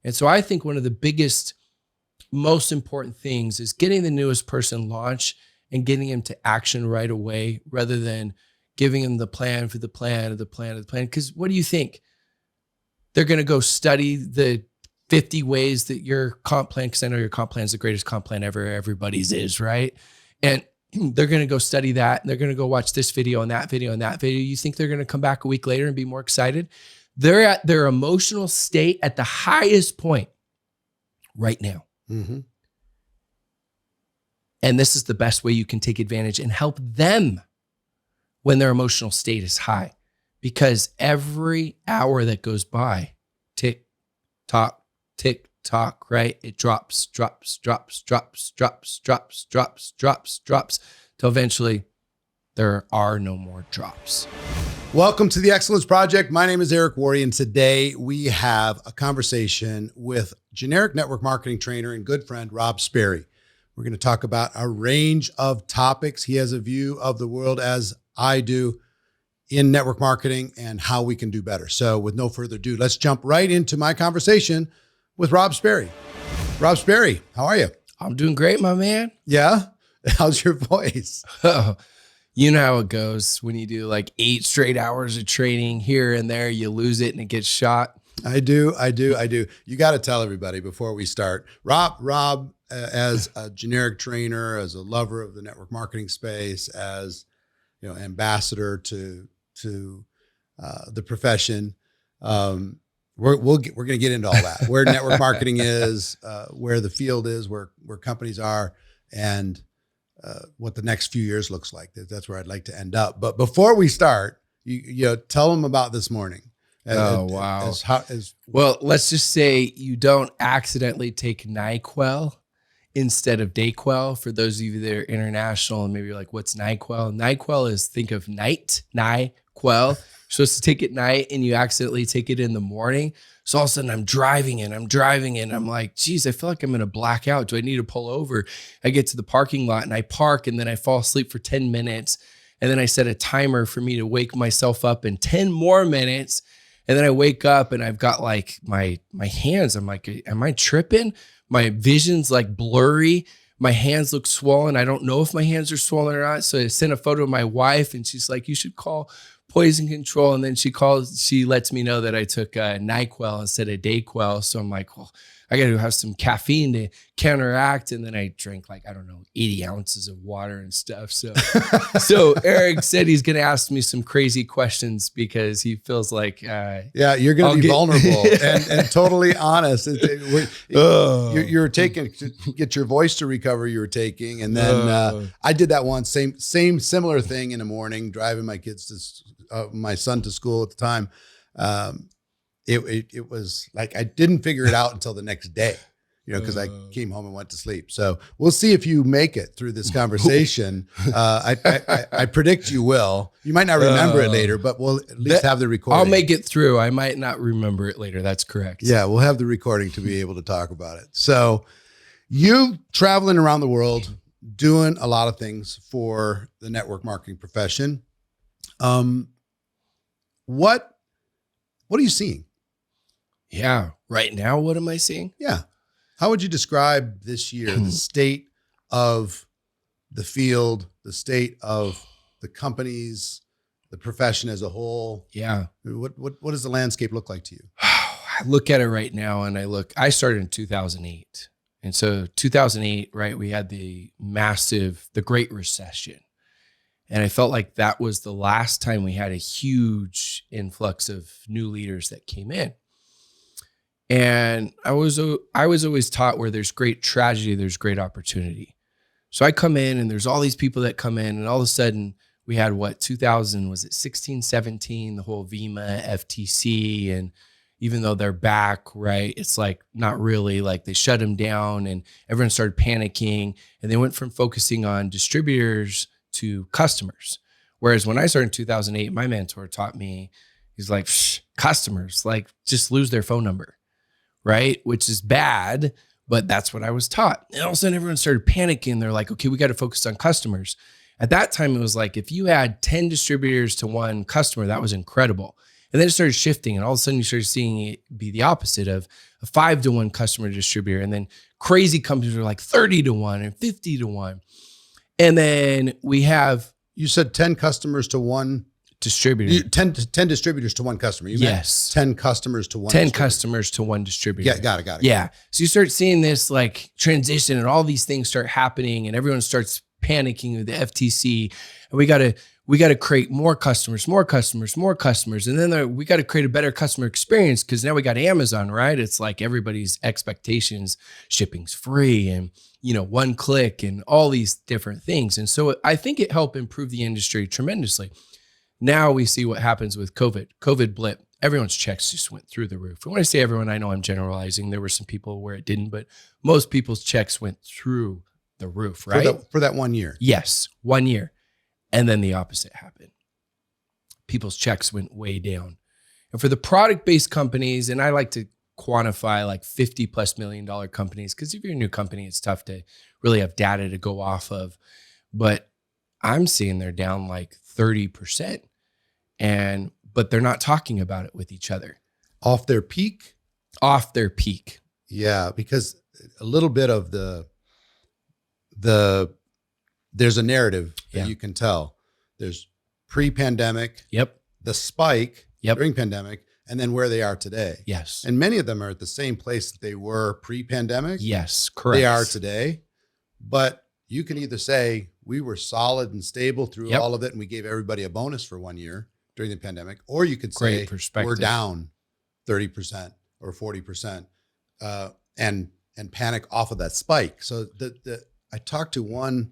And so I think one of the biggest, most important things is getting the newest person launched and getting them to action right away, rather than giving them the plan for the plan of the plan of the plan. Because what do you think? They're going to go study the 50 ways that your comp plan, because I know your comp plan is the greatest comp plan ever, everybody's is, right? And they're going to go study that. And they're going to go watch this video and that video and that video. You think they're going to come back a week later and be more excited? They're at their emotional state at the highest point right now. Mm-hmm. And this is the best way you can take advantage and help them when their emotional state is high. Because every hour that goes by, tick, tock, right? It drops, till eventually there are no more drops. Welcome to the Excellence Project. My name is Eric Worre, and today we have a conversation with generic network marketing trainer and good friend, Rob Sperry. We're going to talk about a range of topics. He has a view of the world as I do in network marketing and how we can do better. So with no further ado, let's jump right into my conversation with Rob Sperry. Rob Sperry, how are you? I'm doing great, my man. Yeah? How's your voice? Oh, you know how it goes when you do like 8 straight hours of training here and there, you lose it and it gets shot. I do. You got to tell everybody before we start. Rob, as a generic trainer, as a lover of the network marketing space, as ambassador to the profession, we're going to get into all that. Where network marketing is, where the field is, where companies are, and what the next few years looks like. That's where I'd like to end up. But before we start, you tell them about this morning. Wow. Well, let's just say you don't accidentally take NyQuil instead of DayQuil. For those of you that are international and maybe you're like, what's NyQuil? NyQuil is, think of night, NyQuil. You're supposed to take it at night and you accidentally take it in the morning. So all of a sudden I'm driving and I'm like, geez, I feel like I'm going to black out. Do I need to pull over? I get to the parking lot and I park and then I fall asleep for 10 minutes. And then I set a timer for me to wake myself up in 10 more minutes. And then I wake up and I've got like my hands. I'm like, am I tripping? My vision's like blurry. My hands look swollen. I don't know if my hands are swollen or not. So I sent a photo to my wife and she's like, you should call poison control. And then she lets me know that I took NyQuil instead of DayQuil. So I'm like, well, I got to have some caffeine to counteract. And then I drank 80 ounces of water and stuff. So Eric said he's going to ask me some crazy questions because he feels like, you're going to be vulnerable and totally honest. You're taking, to get your voice to recover, you were taking. And then I did that once, same similar thing in the morning, driving my kids my son to school at the time. It was like, I didn't figure it out until the next day, because I came home and went to sleep. So we'll see if you make it through this conversation. I predict you will. You might not remember it later, but we'll at least have the recording. I'll make it through. I might not remember it later. That's correct. Yeah, we'll have the recording to be able to talk about it. So you traveling around the world, doing a lot of things for the network marketing profession. What are you seeing? Yeah. Right now, what am I seeing? Yeah. How would you describe this year, the state of the field, the state of the companies, the profession as a whole? Yeah. What does the landscape look like to you? I look at it right now and I started in 2008. And so 2008, right, we had the Great Recession. And I felt like that was the last time we had a huge influx of new leaders that came in. And I was always taught where there's great tragedy, there's great opportunity. So I come in and there's all these people that come in and all of a sudden we had 16, 17, the whole VEMA, FTC. And even though they're back, right, it's like not really, like they shut them down and everyone started panicking and they went from focusing on distributors to customers. Whereas when I started in 2008, my mentor taught me, he's like, customers, like just lose their phone number. Right? Which is bad, but that's what I was taught. And all of a sudden everyone started panicking. They're like, okay, we got to focus on customers. At that time, it was like, if you had 10 distributors to one customer, that was incredible. And then it started shifting, and all of a sudden you started seeing it be the opposite of a 5-to-1 customer distributor. And then crazy companies are like 30-to-1 and 50-to-1. And then we have, you said 10 customers to one distributor. 10 distributors to one customer. You yes. 10 customers to one 10 customers to one distributor. Yeah, got it. Yeah. So you start seeing this like transition, and all these things start happening, and everyone starts panicking with the FTC. And we got to create more customers. And then we got to create a better customer experience, because now we got Amazon, right? It's like everybody's expectations, shipping's free, and one click, and all these different things. And so I think it helped improve the industry tremendously. Now we see what happens with COVID blip. Everyone's checks just went through the roof. And when I say everyone, I know I'm generalizing. There were some people where it didn't, but most people's checks went through the roof, right? For that 1 year. Yes, 1 year. And then the opposite happened. People's checks went way down. And for the product-based companies, and I like to quantify like $50+ million companies, because if you're a new company, it's tough to really have data to go off of. But I'm seeing they're down like 30%. But they're not talking about it with each other. Off their peak? Off their peak. Yeah, because a little bit of there's a narrative that you can tell. There's pre-pandemic, the spike during pandemic, and then where they are today. Yes. And many of them are at the same place that they were pre-pandemic. Yes, correct. They are today. But you can either say we were solid and stable through all of it, and we gave everybody a bonus for 1 year during the pandemic, or you could say we're down 30% or 40% and panic off of that spike. So I talked to one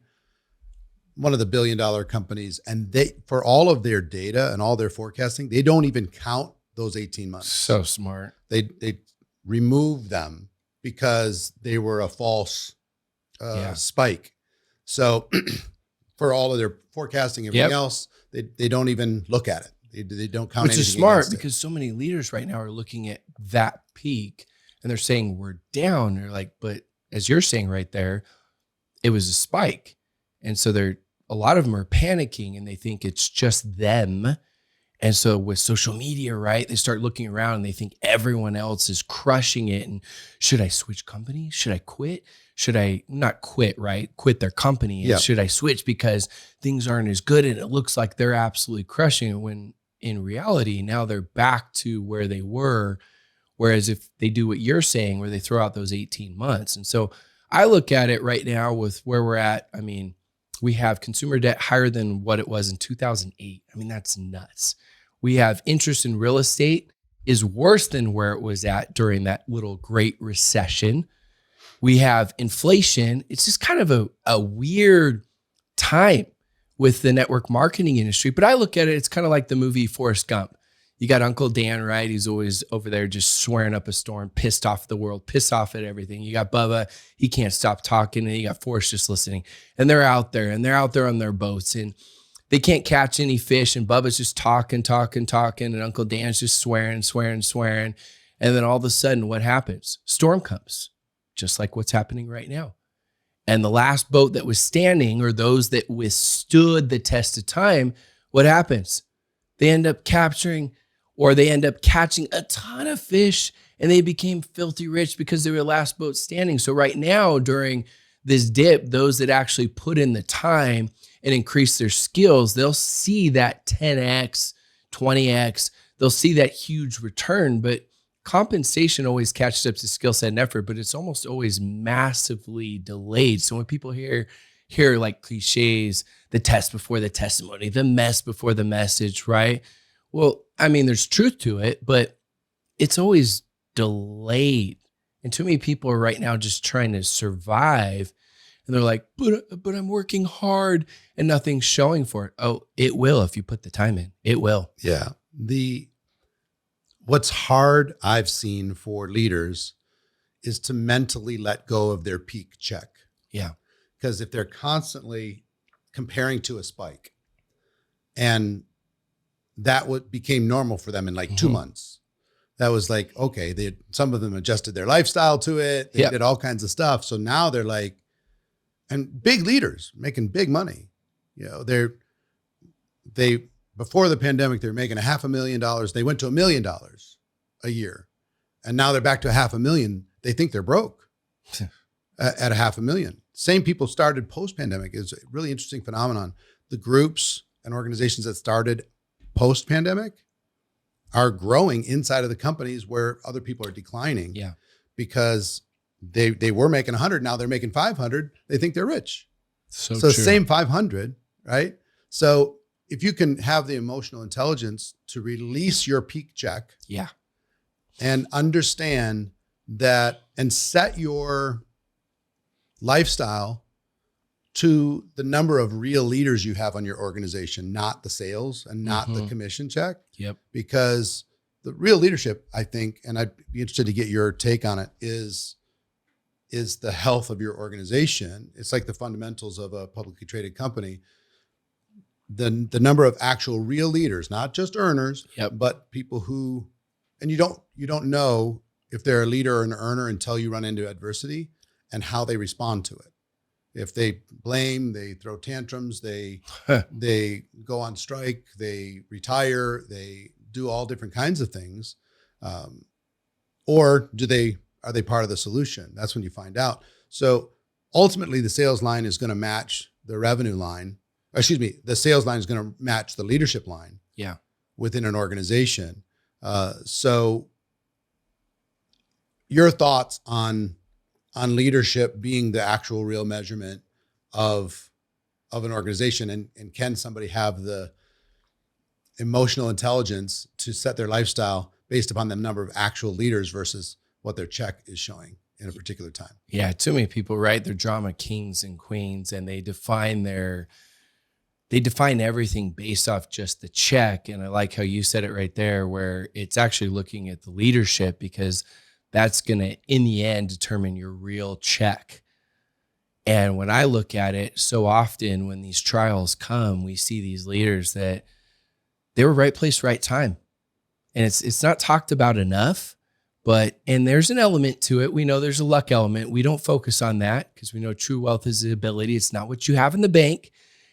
of the $1 billion companies, and they, for all of their data and all their forecasting, they don't even count those 18 months. So smart. They remove them because they were a false spike. So for all of their forecasting, everything else, they don't even look at it. They don't count. Which is smart, because so many leaders right now are looking at that peak and they're saying we're down. They're like, but as you're saying right there, it was a spike. And so a lot of them are panicking, and they think it's just them. And so with social media, right, they start looking around and they think everyone else is crushing it. And should I switch companies? Should I quit? Should I not quit, right? Quit their company. And should I switch because things aren't as good and it looks like they're absolutely crushing it, when in reality, now they're back to where they were. Whereas if they do what you're saying, where they throw out those 18 months. And so I look at it right now with where we're at. I mean, we have consumer debt higher than what it was in 2008. I mean, that's nuts. We have interest in real estate is worse than where it was at during that little Great Recession. We have inflation. It's just kind of a weird time with the network marketing industry. But I look at it, it's kind of like the movie Forrest Gump. You got Uncle Dan, right? He's always over there just swearing up a storm, pissed off at the world, pissed off at everything. You got Bubba, he can't stop talking, and you got Forrest just listening. And they're out there on their boats, and they can't catch any fish, and Bubba's just talking, and Uncle Dan's just swearing. And then all of a sudden, what happens? Storm comes, just like what's happening right now. And the last boat that was standing, or those that withstood the test of time, what happens? They end up capturing, or they end up catching a ton of fish, and they became filthy rich because they were the last boat standing. So right now, during this dip, those that actually put in the time and increase their skills, they'll see that 10x, 20x, they'll see that huge return. But compensation always catches up to skill set and effort, but it's almost always massively delayed. So when people hear like cliches, the test before the testimony, the mess before the message, right? Well, I mean, there's truth to it, but it's always delayed. And too many people are right now just trying to survive. And they're like, but I'm working hard and nothing's showing for it. Oh, it will if you put the time in. It will. Yeah. What's hard I've seen for leaders is to mentally let go of their peak check. Yeah. Because if they're constantly comparing to a spike, and that became normal for them in like 2 months. That was like, okay, some of them adjusted their lifestyle to it. They did all kinds of stuff. So now they're like, and big leaders making big money, they before the pandemic, they were making $500,000. They went to $1 million a year. And now they're back to $500,000. They think they're broke at $500,000. Same people started post-pandemic. It's a really interesting phenomenon. The groups and organizations that started post-pandemic are growing inside of the companies where other people are declining. Yeah. Because they were making 100, now they're making 500. They think they're rich. So true. Same 500, right? So if you can have the emotional intelligence to release your peak check, yeah, and understand that and set your lifestyle to the number of real leaders you have on your organization, not the sales and not the commission check. Yep. Because the real leadership, I think, and I'd be interested to get your take on it, is the health of your organization. It's like the fundamentals of a publicly traded company. The number of actual real leaders, not just earners, but people who, and you don't know if they're a leader or an earner until you run into adversity and how they respond to it. If they blame, they throw tantrums, they go on strike, they retire, they do all different kinds of things, or are they part of the solution? That's when you find out. So ultimately, the sales line is going to match the revenue line. The sales line is going to match the leadership line. Yeah. Within an organization. So your thoughts on leadership being the actual real measurement of an organization, and can somebody have the emotional intelligence to set their lifestyle based upon the number of actual leaders versus what their check is showing in a particular time? Yeah, too many people, right? They're drama kings and queens, and they define everything based off just the check. And I like how you said it right there, where it's actually looking at the leadership, because that's going to, in the end, determine your real check. And when I look at it, so often when these trials come, we see these leaders that they were right place, right time. And it's not talked about enough, and there's an element to it. We know there's a luck element. We don't focus on that because we know true wealth is the ability. It's not what you have in the bank.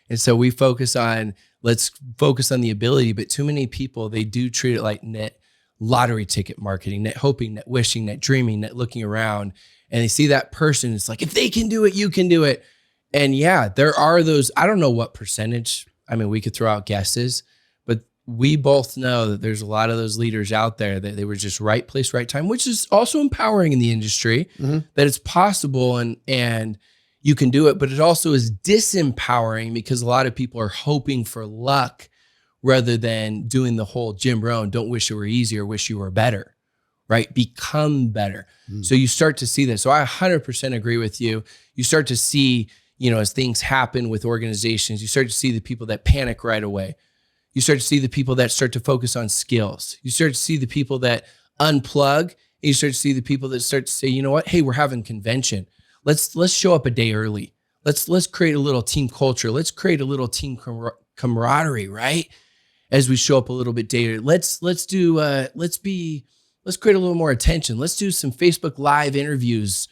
And so we let's focus on the ability, but too many people, they do treat it like net lottery ticket marketing, net hoping, net wishing, net dreaming, net looking around. And they see that person, it's like, if they can do it, you can do it. And yeah, there are those, I don't know what percentage. I mean, we could throw out guesses, but we both know that there's a lot of those leaders out there that they were just right place, right time, which is also empowering in the industry, that it's possible and you can do it, but it also is disempowering because a lot of people are hoping for luck rather than doing the whole Jim Rohn, don't wish it were easier, wish you were better, right? Become better. So you start to see this. So I 100% agree with you. You start to see, as things happen with organizations, you start to see the people that panic right away. You start to see the people that start to focus on skills. You start to see the people that unplug. And you start to see the people that start to say, you know what? Hey, we're having convention. Let's show up a day early. Let's create a little team culture. Let's create a little team camaraderie, right? As we show up a little bit day early. Let's create a little more attention. Let's do some Facebook Live interviews.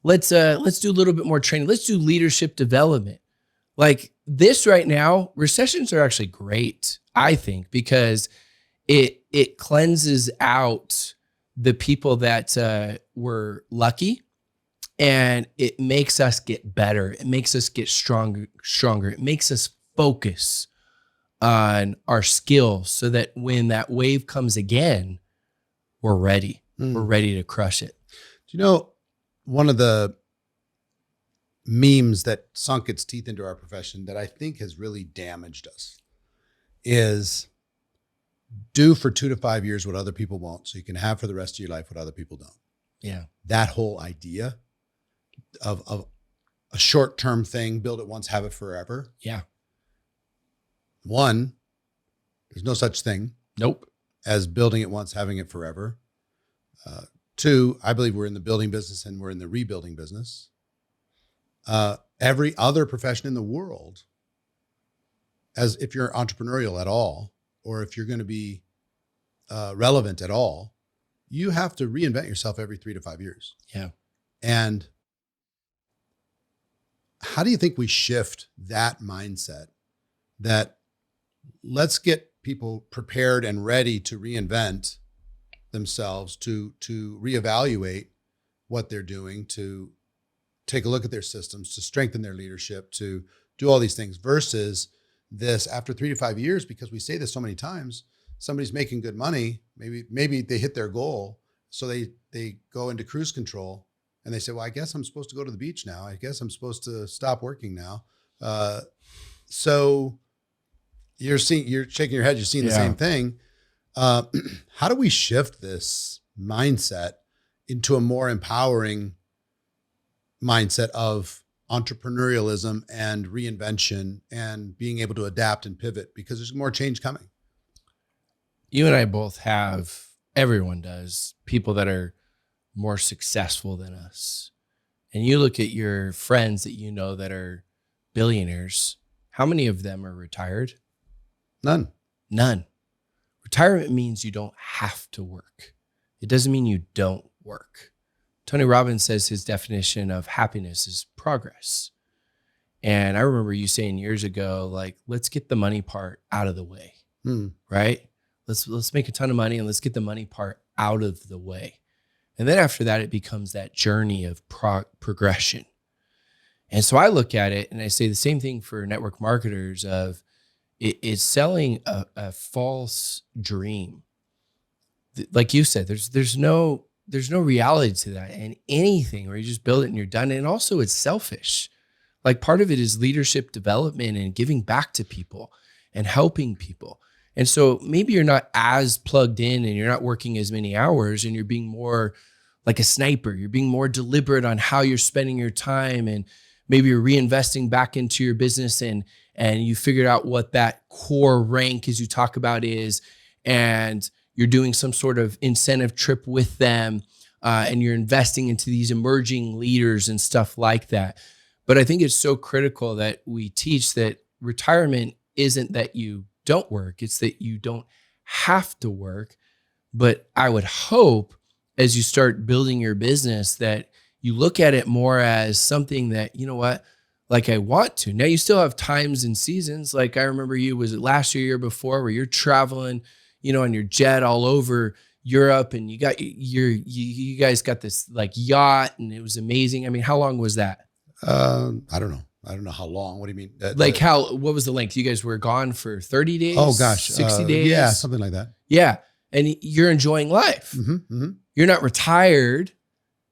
Let's do a little bit more training. Let's do leadership development. Like this right now, recessions are actually great, I think, because it cleanses out the people that were lucky. And it makes us get better. It makes us get stronger. It makes us focus on our skills so that when that wave comes again, we're ready. We're ready to crush it. Do you know one of the memes that sunk its teeth into our profession that I think has really damaged us is do for 2 to 5 years what other people won't, so you can have for the rest of your life what other people don't. Yeah. That whole idea of a short-term thing, build it once, have it forever. Yeah. One, there's no such thing. Nope. As building it once, having it forever. Two, I believe we're in the building business and we're in the rebuilding business. Every other profession in the world, as if you're entrepreneurial at all, or if you're going to be relevant at all, you have to reinvent yourself every 3 to 5 years. Yeah. And how do you think we shift that mindset that let's get people prepared and ready to reinvent themselves, to reevaluate what they're doing, to take a look at their systems, to strengthen their leadership, to do all these things, versus this after 3 to 5 years, because we say this so many times, somebody's making good money. Maybe they hit their goal. So they go into cruise control and they say, well, I guess I'm supposed to go to the beach now. I guess I'm supposed to stop working now. So you're shaking your head. You're seeing the same thing. How do we shift this mindset into a more empowering mindset of entrepreneurialism and reinvention and being able to adapt and pivot, because there's more change coming? You and I both have, everyone does, people that are more successful than us. And you look at your friends that you know that are billionaires. How many of them are retired? None. Retirement means you don't have to work. It doesn't mean you don't work. Tony Robbins says his definition of happiness is progress. And I remember you saying years ago, like, let's get the money part out of the way, right? Let's make a ton of money and let's get the money part out of the way. And then after that, it becomes that journey of progression. And so I look at it and I say the same thing for network marketers of it's selling a false dream. Like you said, there's no reality to that, and anything where you just build it and you're done. And also it's selfish. Like part of it is leadership development and giving back to people and helping people. And so maybe you're not as plugged in and you're not working as many hours and you're being more like a sniper. You're being more deliberate on how you're spending your time, and maybe you're reinvesting back into your business and you figured out what that core rank, as you talk about, is, and you're doing some sort of incentive trip with them, and you're investing into these emerging leaders and stuff like that. But I think it's so critical that we teach that retirement isn't that you don't work, it's that you don't have to work. But I would hope as you start building your business that you look at it more as something that, you know what, like I want to. Now you still have times and seasons. Like I remember was it last year, year before, where you're traveling, on your jet all over Europe, and you guys got this like yacht, and it was amazing. I mean, how long was that? I don't know. I don't know how long. What do you mean? What was the length? You guys were gone for 30 days? Oh gosh. 60 days? Yeah, something like that. Yeah. And you're enjoying life. You're not retired.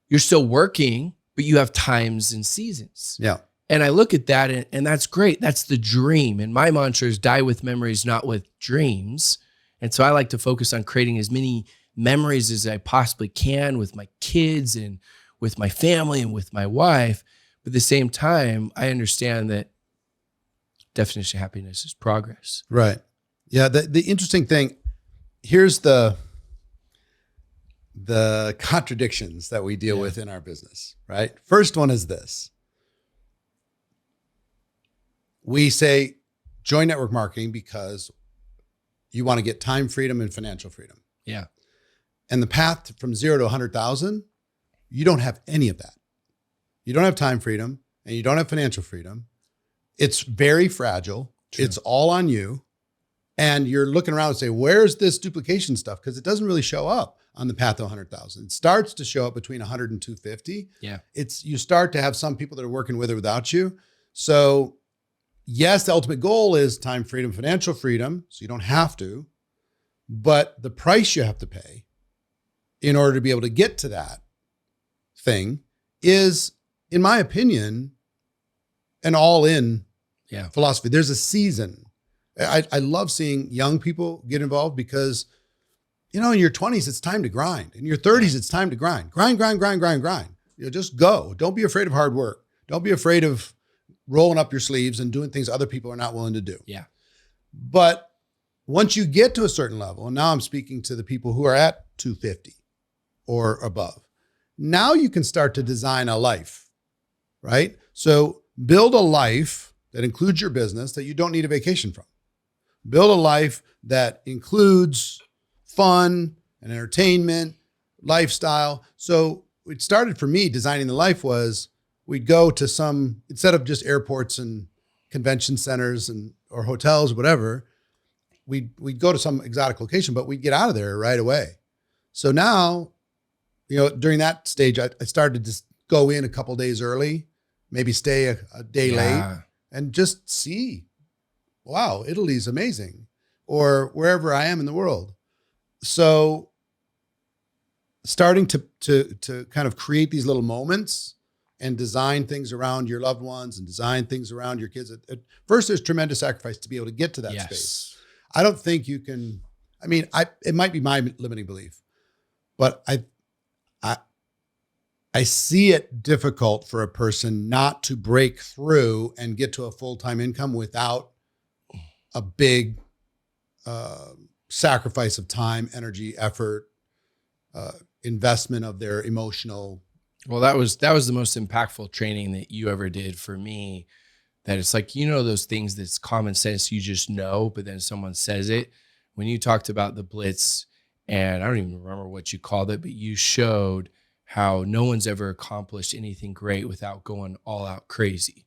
You're still working, but you have times and seasons. Yeah. And I look at that and that's great. That's the dream. And my mantra is die with memories, not with dreams. And so I like to focus on creating as many memories as I possibly can with my kids and with my family and with my wife. But at the same time, I understand that definition of happiness is progress. Right. Yeah. The interesting thing, here's the contradictions that we deal with in our business, right? First one is this. We say join network marketing because you want to get time freedom and financial freedom. Yeah. And the path from 0 to 100,000, you don't have any of that. You don't have time freedom and you don't have financial freedom. It's very fragile. True. It's all on you. And you're looking around and say, where's this duplication stuff? Because it doesn't really show up on the path to 100,000. It starts to show up between 100 and 250. Yeah. You start to have some people that are working with or without you. So yes, the ultimate goal is time freedom, financial freedom. So you don't have to, but the price you have to pay in order to be able to get to that thing is, in my opinion, an all-in philosophy. There's a season. I love seeing young people get involved because, in your 20s, it's time to grind. In your 30s, it's time to grind. Grind. Just go. Don't be afraid of hard work. Don't be afraid of rolling up your sleeves and doing things other people are not willing to do. Yeah. But once you get to a certain level, and now I'm speaking to the people who are at 250 or above, now you can start to design a life, right? So build a life that includes your business that you don't need a vacation from. Build a life that includes fun and entertainment, lifestyle. So it started for me, designing the life was we'd go to instead of just airports and convention centers or hotels, whatever, we'd go to some exotic location, but we'd get out of there right away. So now, during that stage, I started to just go in a couple days early, maybe stay a day late, and just see, wow, Italy's amazing, or wherever I am in the world. So starting to kind of create these little moments and design things around your loved ones and design things around your kids. At first, there's tremendous sacrifice to be able to get to that space. I don't think you can, it might be my limiting belief, but I see it difficult for a person not to break through and get to a full-time income without a big sacrifice of time, energy, effort, investment of their emotional. Well, that was the most impactful training that you ever did for me. That it's like, those things that's common sense, you just know, but then someone says it. When you talked about the blitz, and I don't even remember what you called it, but you showed how no one's ever accomplished anything great without going all out crazy,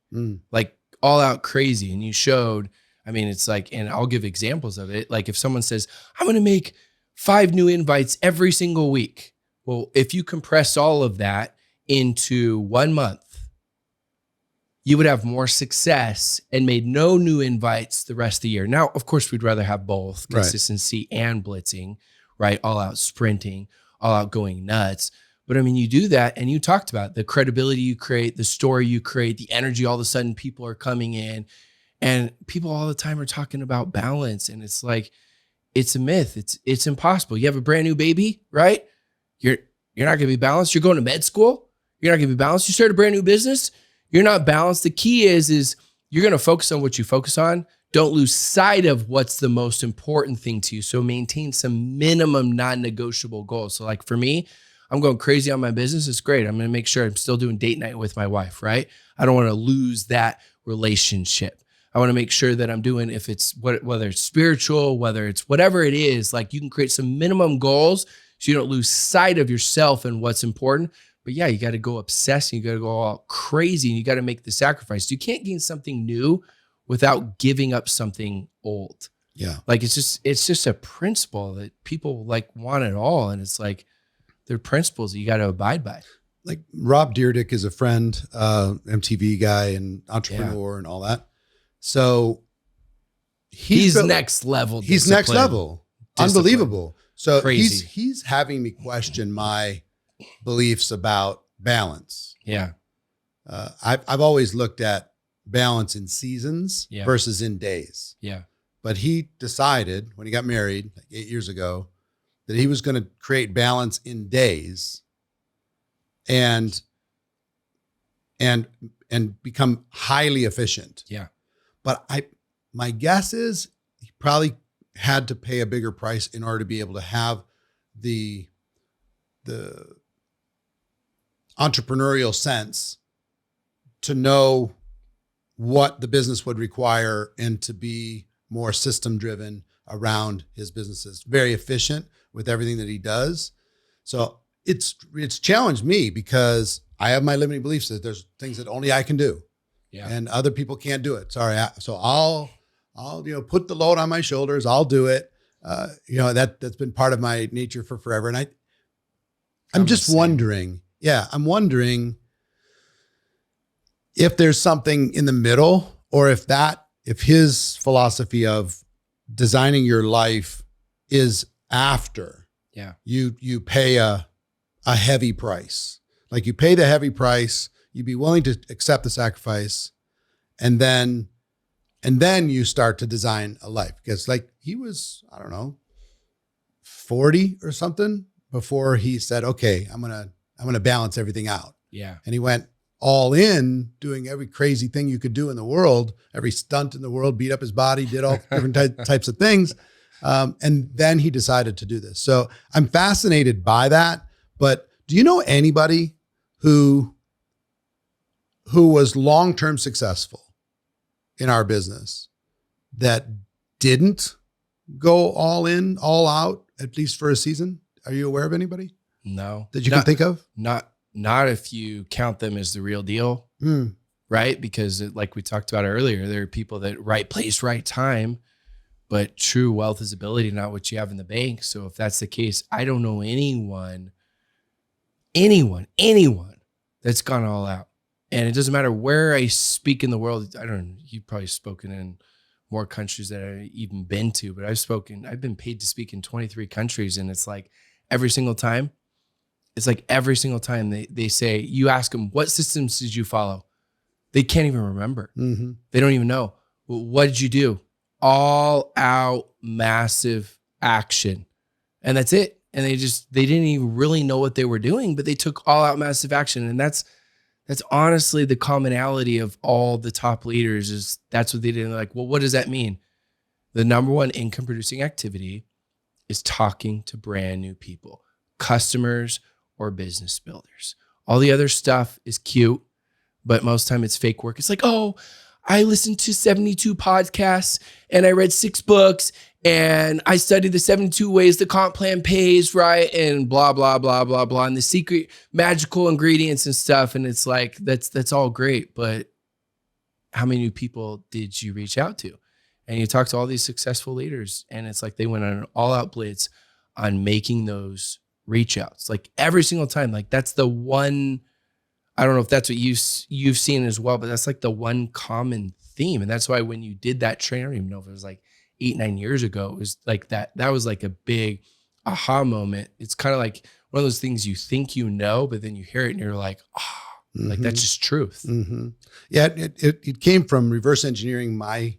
like all out crazy. And you showed, it's like, and I'll give examples of it. Like if someone says, I'm going to make 5 new invites every single week. Well, if you compress all of that into 1 month, you would have more success and made no new invites the rest of the year. Now, of course, we'd rather have both consistency and blitzing, right? All out sprinting, all out going nuts. But you do that, and you talked about the credibility you create, the story you create, the energy. All of a sudden people are coming in, and people all the time are talking about balance. And it's like, it's a myth. It's impossible. You have a brand new baby, right? You're not going to be balanced. You're going to med school. You're not going to be balanced. You start a brand new business. You're not balanced. The key is you're going to focus on what you focus on. Don't lose sight of what's the most important thing to you. So maintain some minimum non-negotiable goals. So like for me, I'm going crazy on my business. It's great. I'm going to make sure I'm still doing date night with my wife, right? I don't want to lose that relationship. I want to make sure that I'm doing, if it's whether it's spiritual, whether it's whatever it is, like you can create some minimum goals so you don't lose sight of yourself and what's important. But yeah, you got to go obsessing. You got to go all crazy, and you got to make the sacrifice. You can't gain something new without giving up something old. Yeah. Like it's just a principle that people like want it all. And it's like, they're principles that you got to abide by. Like Rob Dyrdek is a friend, MTV guy and entrepreneur and all that. So he's next level. He's next level. Discipline. Unbelievable. So crazy. he's having me question my beliefs about balance. Yeah. I've always looked at balance in seasons versus in days. Yeah. But he decided when he got married like 8 years ago that he was going to create balance in days and become highly efficient. Yeah. But my guess is he probably had to pay a bigger price in order to be able to have the entrepreneurial sense to know what the business would require and to be more system driven around his businesses. Very efficient with everything that he does. So it's challenged me because I have my limiting beliefs that there's things that only I can do. Yeah. And other people can't do it. Sorry. So I'll put the load on my shoulders. I'll do it. That's been part of my nature for forever. And I'm just wondering, I'm wondering if there's something in the middle, or if his philosophy of designing your life is after you pay a heavy price. Like you pay the heavy price, you'd be willing to accept the sacrifice, and then you start to design a life. Because like he was, I don't know, 40 or something before he said, okay, I'm gonna balance everything out. Yeah. And he went all in, doing every crazy thing you could do in the world, every stunt in the world, beat up his body, did all different types of things. And then he decided to do this. So I'm fascinated by that. But do you know anybody who was long-term successful in our business that didn't go all in, all out, at least for a season? Are you aware of anybody? No. That you can think of? Not if you count them as the real deal, right? Because like we talked about earlier, there are people that right place, right time, but true wealth is ability, not what you have in the bank. So if that's the case, I don't know anyone that's gone all out. And it doesn't matter where I speak in the world. I don't know, you've probably spoken in more countries that I've even been to, but I've been paid to speak in 23 countries. And it's like every single time they say, you ask them, what systems did you follow? They can't even remember. Mm-hmm. They don't even know. Well, what did you do? All out massive action. And that's it. And they didn't even really know what they were doing, but they took all out massive action. And that's honestly the commonality of all the top leaders is that's what they did. And they're like, well, what does that mean? The number one income producing activity is talking to brand new people, customers or business builders. All the other stuff is cute, but most time it's fake work. It's like, oh, I listened to 72 podcasts and I read 6 books and I studied the 72 ways the comp plan pays, right? And blah, blah, blah, blah, blah. And the secret magical ingredients and stuff. And it's like, that's all great. But how many new people did you reach out to? And you talk to all these successful leaders and it's like they went on an all out blitz on making those reach outs. Like every single time, like that's the one, I don't know if that's what you've seen as well, but that's like the one common theme. And that's why when you did that training, I don't even know if it was like 8-9 years ago, it was like that was like a big aha moment. It's kind of like one of those things you think you know, but then you hear it and you're like, like that's just truth. Mm-hmm. Yeah, it came from reverse engineering my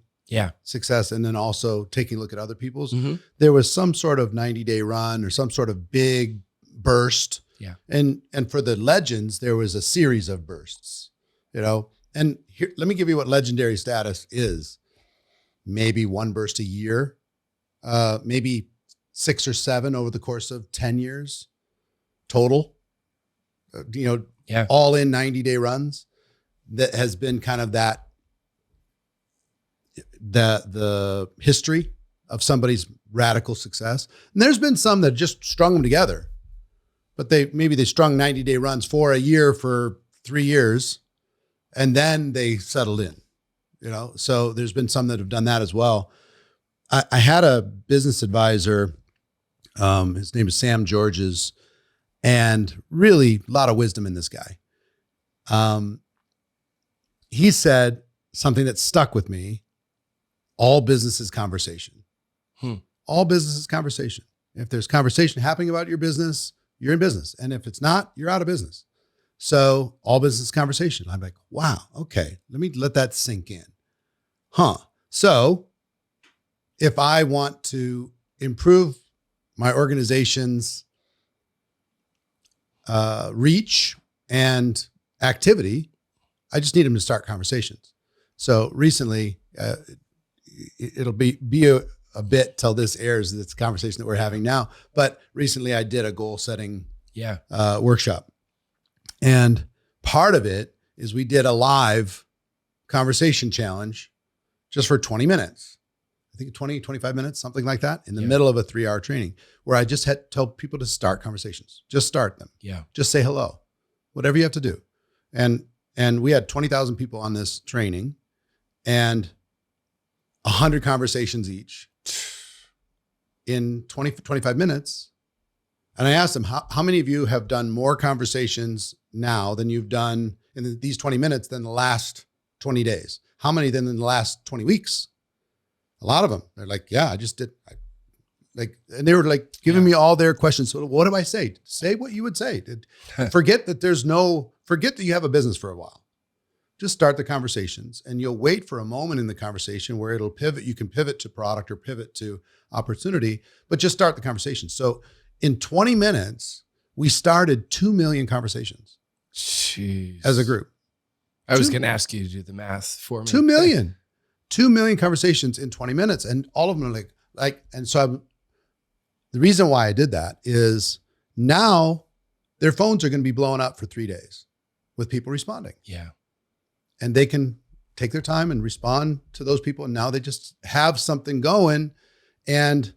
success and then also taking a look at other people's. Mm-hmm. There was some sort of 90-day run or some sort of big burst. Yeah. And for the legends, there was a series of bursts, and here, let me give you what legendary status is. Maybe 1 burst a year, maybe 6 or 7 over the course of 10 years total, all in 90-day runs. That has been kind of the history of somebody's radical success. And there's been some that just strung them together. But they strung 90-day runs for a year for 3 years, and then they settled in, So there's been some that have done that as well. I had a business advisor, his name is Sam Georges, and really a lot of wisdom in this guy. He said something that stuck with me: all business is conversation. All business is conversation. If there's conversation happening about your business, you're in business. And if it's not, you're out of business. So all business conversation. I'm like, wow, okay, let me let that sink in. So if I want to improve my organization's reach and activity, I just need them to start conversations. So recently, it'll be a bit till this airs, this conversation that we're having now. But recently I did a goal setting workshop. And part of it is we did a live conversation challenge just for 20 minutes. I think 20, 25 minutes, something like that, in the middle of a 3-hour training where I just had to tell people to start conversations. Just start them. Yeah. Just say hello, whatever you have to do. And we had 20,000 people on this training and 100 conversations each in 20, 25 minutes. And I asked them, how many of you have done more conversations now than you've done in these 20 minutes than the last 20 days? How many than in the last 20 weeks? A lot of them. They're like, yeah, I just did. And they were like giving me all their questions. So what do I say? Say what you would say. Forget that forget that you have a business for a while. Just start the conversations and you'll wait for a moment in the conversation where it'll pivot. You can pivot to product or pivot to opportunity, but just start the conversation. So in 20 minutes, we started 2 million conversations. Jeez. As a group. I was going to ask you to do the math for me. 2 million. 2 million conversations in 20 minutes. And all of them are and so the reason why I did that is now their phones are going to be blowing up for 3 days with people responding. Yeah. And they can take their time and respond to those people. And now they just have something going. And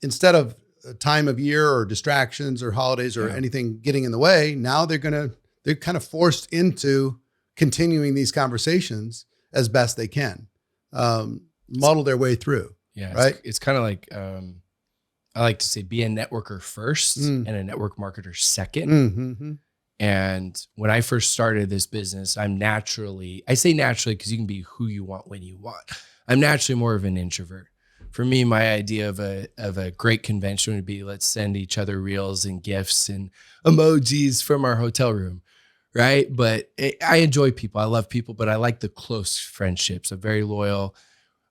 instead of a time of year or distractions or holidays or anything getting in the way, now they're kind of forced into continuing these conversations as best they can, muddle their way through. Yeah. Right. It's kind of like, I like to say be a networker first and a network marketer second. Mm-hmm. And when I first started this business, I say naturally because you can be who you want when you want. I'm naturally more of an introvert. For me, my idea of a great convention would be let's send each other reels and gifts and emojis from our hotel room, right? But I enjoy people. I love people, but I like the close friendships. I'm very loyal.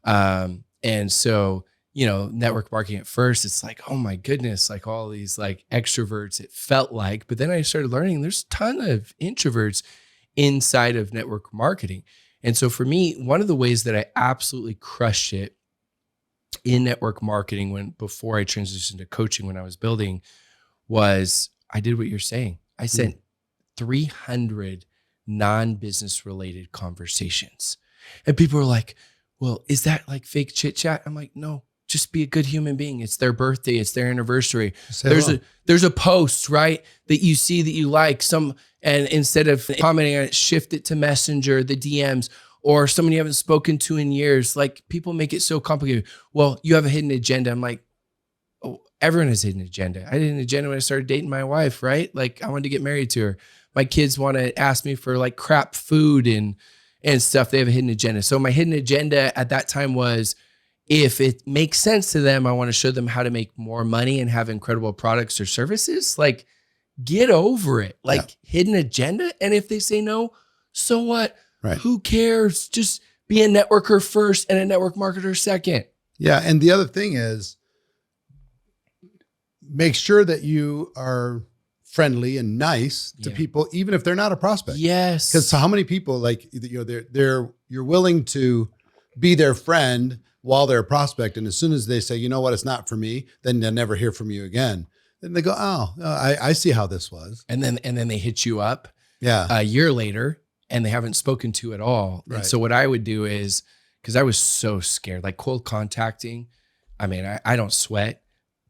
And so, network marketing at first, it's like, oh my goodness, like all these like extroverts, it felt like, but then I started learning there's a ton of introverts inside of network marketing. And so for me, one of the ways that I absolutely crushed it in network marketing before I transitioned to coaching, when I was building, was I did what you're saying. I sent 300 non-business related conversations. And people were like, well, is that like fake chit chat? I'm like, no, just be a good human being. It's their birthday. It's their anniversary. There's a post, right, that you see that you like and instead of commenting on it, shift it to Messenger, the DMs, or someone you haven't spoken to in years. Like people make it so complicated. Well, you have a hidden agenda. I'm like, oh, everyone has a hidden agenda. I had an agenda when I started dating my wife, right? Like I wanted to get married to her. My kids want to ask me for like crap food and stuff. They have a hidden agenda. So my hidden agenda at that time was, if it makes sense to them, I want to show them how to make more money and have incredible products or services. Like, get over it. Like hidden agenda. And if they say no, so what? Right. Who cares? Just be a networker first and a network marketer second. Yeah. And the other thing is, make sure that you are friendly and nice to people, even if they're not a prospect. Yes. Because how many people, like, you're willing to be their friend while they're a prospect, and as soon as they say, you know what, it's not for me, then they'll never hear from you again. Then they go, oh, I see how this was, and then they hit you up, a year later, and they haven't spoken to at all. Right. And so what I would do is, because I was so scared, like cold contacting. I mean, I don't sweat.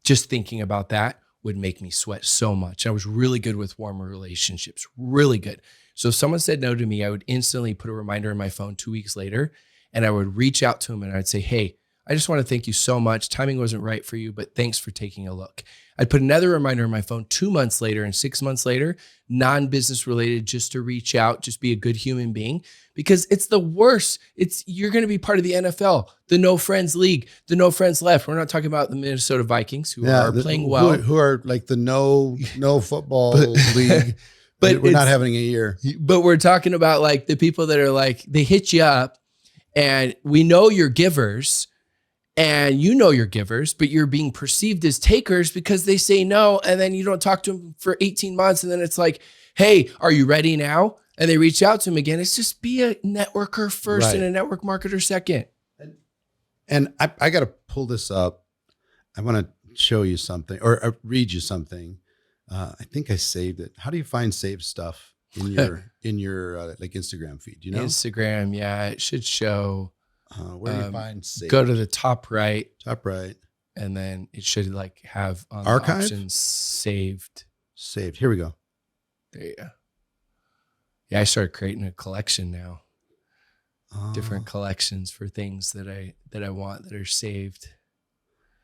Just thinking about that would make me sweat so much. I was really good with warmer relationships, really good. So if someone said no to me, I would instantly put a reminder in my phone 2 weeks later, and I would reach out to them and I'd say, hey, I just want to thank you so much. Timing wasn't right for you, but thanks for taking a look. I'd put another reminder in my phone 2 months later and 6 months later, non-business related, just to reach out, just be a good human being, because it's the worst. You're going to be part of the NFL, the no friends league, the no friends left. We're not talking about the Minnesota Vikings who are playing well. Who are like the no football league. But we're not having a year. But we're talking about like the people that are like, they hit you up and we know you're givers. And you know you're givers, but you're being perceived as takers because they say no. And then you don't talk to them for 18 months. And then it's like, hey, are you ready now? And they reach out to them again. It's just be a networker first and a network marketer second. And I got to pull this up. I want to show you something or read you something. I think I saved it. How do you find saved stuff in your like Instagram feed? Do you know? Instagram. Yeah. It should show. Where do you find save? Go to the top right. Top right. And then it should like have on archive the options saved. Saved. Here we go. There you go. Yeah, I started creating a collection now. Different collections for things that I want that are saved.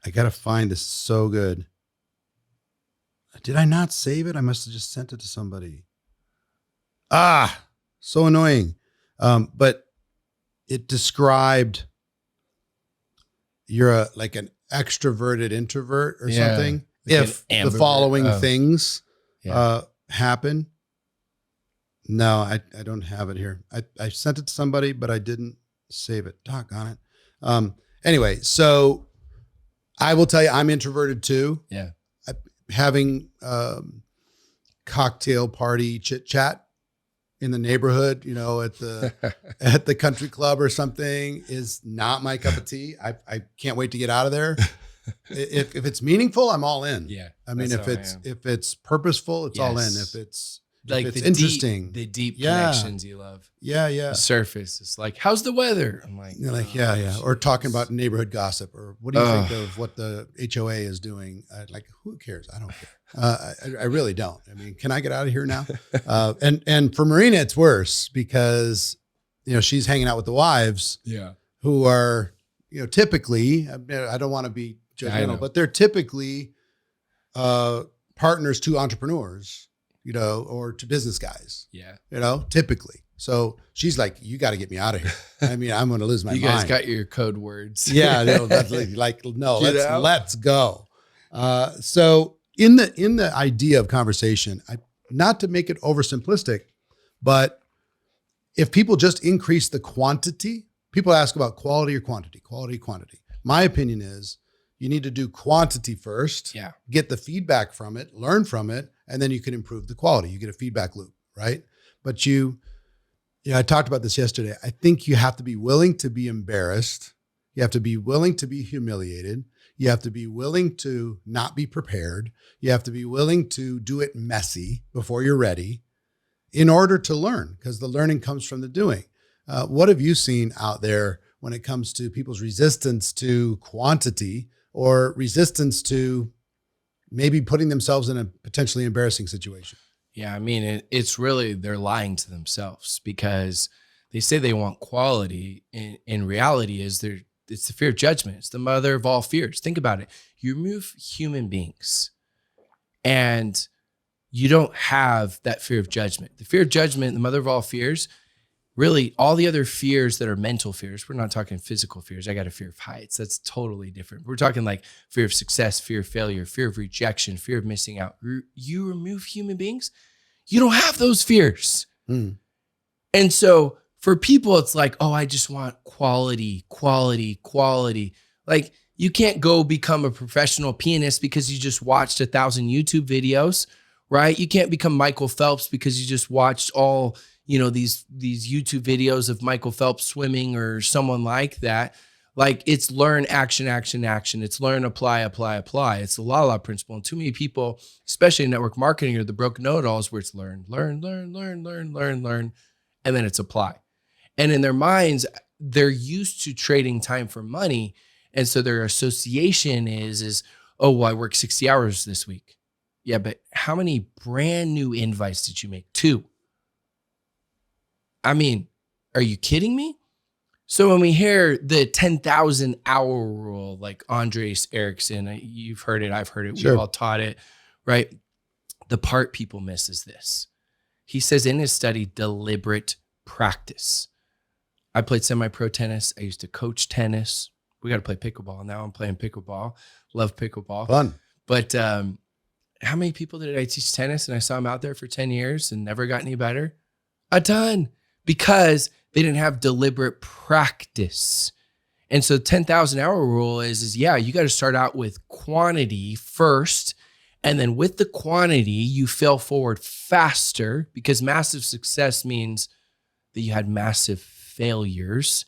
I gotta find this. So good. Did I not save it? I must have just sent it to somebody. So annoying. But it described you're like an extroverted introvert or something. Like if the following things happen. No, I don't have it here. I sent it to somebody, but I didn't save it. Doggone it. Anyway, so I will tell you, I'm introverted too. Yeah. Having cocktail party chit chat in the neighborhood, at the country club or something is not my cup of tea. I can't wait to get out of there. If it's meaningful, I'm all in. Yeah. I mean, if it's purposeful, it's all in. If it's interesting, the deep connections you love. Yeah. The surface. It's like, how's the weather? I'm like, yeah. Or talking about neighborhood gossip, or what do you think of what the HOA is doing? Like, who cares? I don't care. I really don't. I mean, can I get out of here now? And for Marina, it's worse because, she's hanging out with the wives who are typically, I don't want to be judgmental, but they're typically partners to entrepreneurs, or to business guys. Yeah. Typically. So she's like, you got to get me out of here. I mean, I'm going to lose my mind. You guys got your code words. Yeah. Let's go. So in the idea of conversation, not to make it oversimplistic, but if people just increase the quantity, people ask about quality or quantity. My opinion is you need to do quantity first, get the feedback from it, learn from it, and then you can improve the quality. You get a feedback loop, right? But I talked about this yesterday. I think you have to be willing to be embarrassed. You have to be willing to be humiliated. You have to be willing to not be prepared. You have to be willing to do it messy before you're ready in order to learn, because the learning comes from the doing. What have you seen out there when it comes to people's resistance to quantity or resistance to maybe putting themselves in a potentially embarrassing situation? Yeah, I mean, it's really, they're lying to themselves because they say they want quality. In reality, it's the fear of judgment. It's the mother of all fears. Think about it. You remove human beings and you don't have that fear of judgment. The fear of judgment, the mother of all fears, really all the other fears that are mental fears. We're not talking physical fears. I got a fear of heights. That's totally different. We're talking like fear of success, fear of failure, fear of rejection, fear of missing out. You remove human beings, you don't have those fears. And so for people, it's like, oh, I just want quality. Like you can't go become a professional pianist because you just watched 1,000 YouTube videos, right? You can't become Michael Phelps because you just watched all, these YouTube videos of Michael Phelps swimming or someone like that. Like it's learn, action. It's learn, apply. It's the la principle. And too many people, especially in network marketing, are the broken know-it-alls where it's learn. And then it's apply. And in their minds, they're used to trading time for money. And so their association is, oh, well, I work 60 hours this week. Yeah, but how many brand new invites did you make? 2. I mean, are you kidding me? So when we hear the 10,000 hour rule, like Andres Erickson, you've heard it, I've heard it, Sure. We've all taught it, right? The part people miss is this. He says in his study, deliberate practice. I played semi-pro tennis. I used to coach tennis. We got to play pickleball. Now I'm playing pickleball. Love pickleball. Fun. But how many people did I teach tennis and I saw them out there for 10 years and never got any better? A ton, because they didn't have deliberate practice. And so 10,000 hour rule is you got to start out with quantity first. And then with the quantity, you fail forward faster, because massive success means that you had massive failures.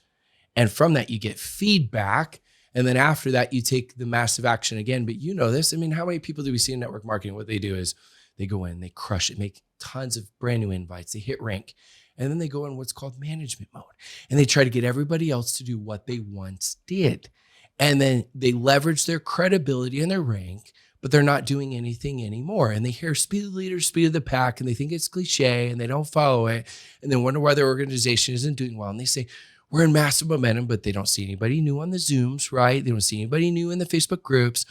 And from that, you get feedback. And then after that, you take the massive action again. But you know this. I mean, how many people do we see in network marketing? What they do is they go in, they crush it, make tons of brand new invites, they hit rank. And then they go in what's called management mode. And they try to get everybody else to do what they once did. And then they leverage their credibility and their rank, but they're not doing anything anymore. And they hear speed of the leader, speed of the pack, and they think it's cliche and they don't follow it. And then wonder why their organization isn't doing well. And they say, we're in massive momentum, but they don't see anybody new on the Zooms, right? They don't see anybody new in the Facebook groups.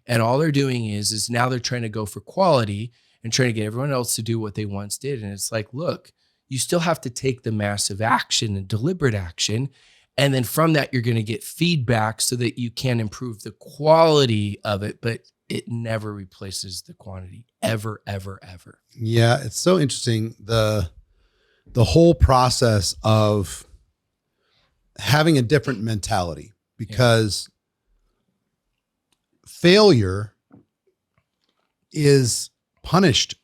And all they're doing is now they're trying to go for quality and trying to get everyone else to do what they once did. And it's like, look, you still have to take the massive action and deliberate action. And then from that, you're going to get feedback so that you can improve the quality of it, but it never replaces the quantity, ever. Yeah, it's so interesting. The whole process of having a different mentality, because failure is punished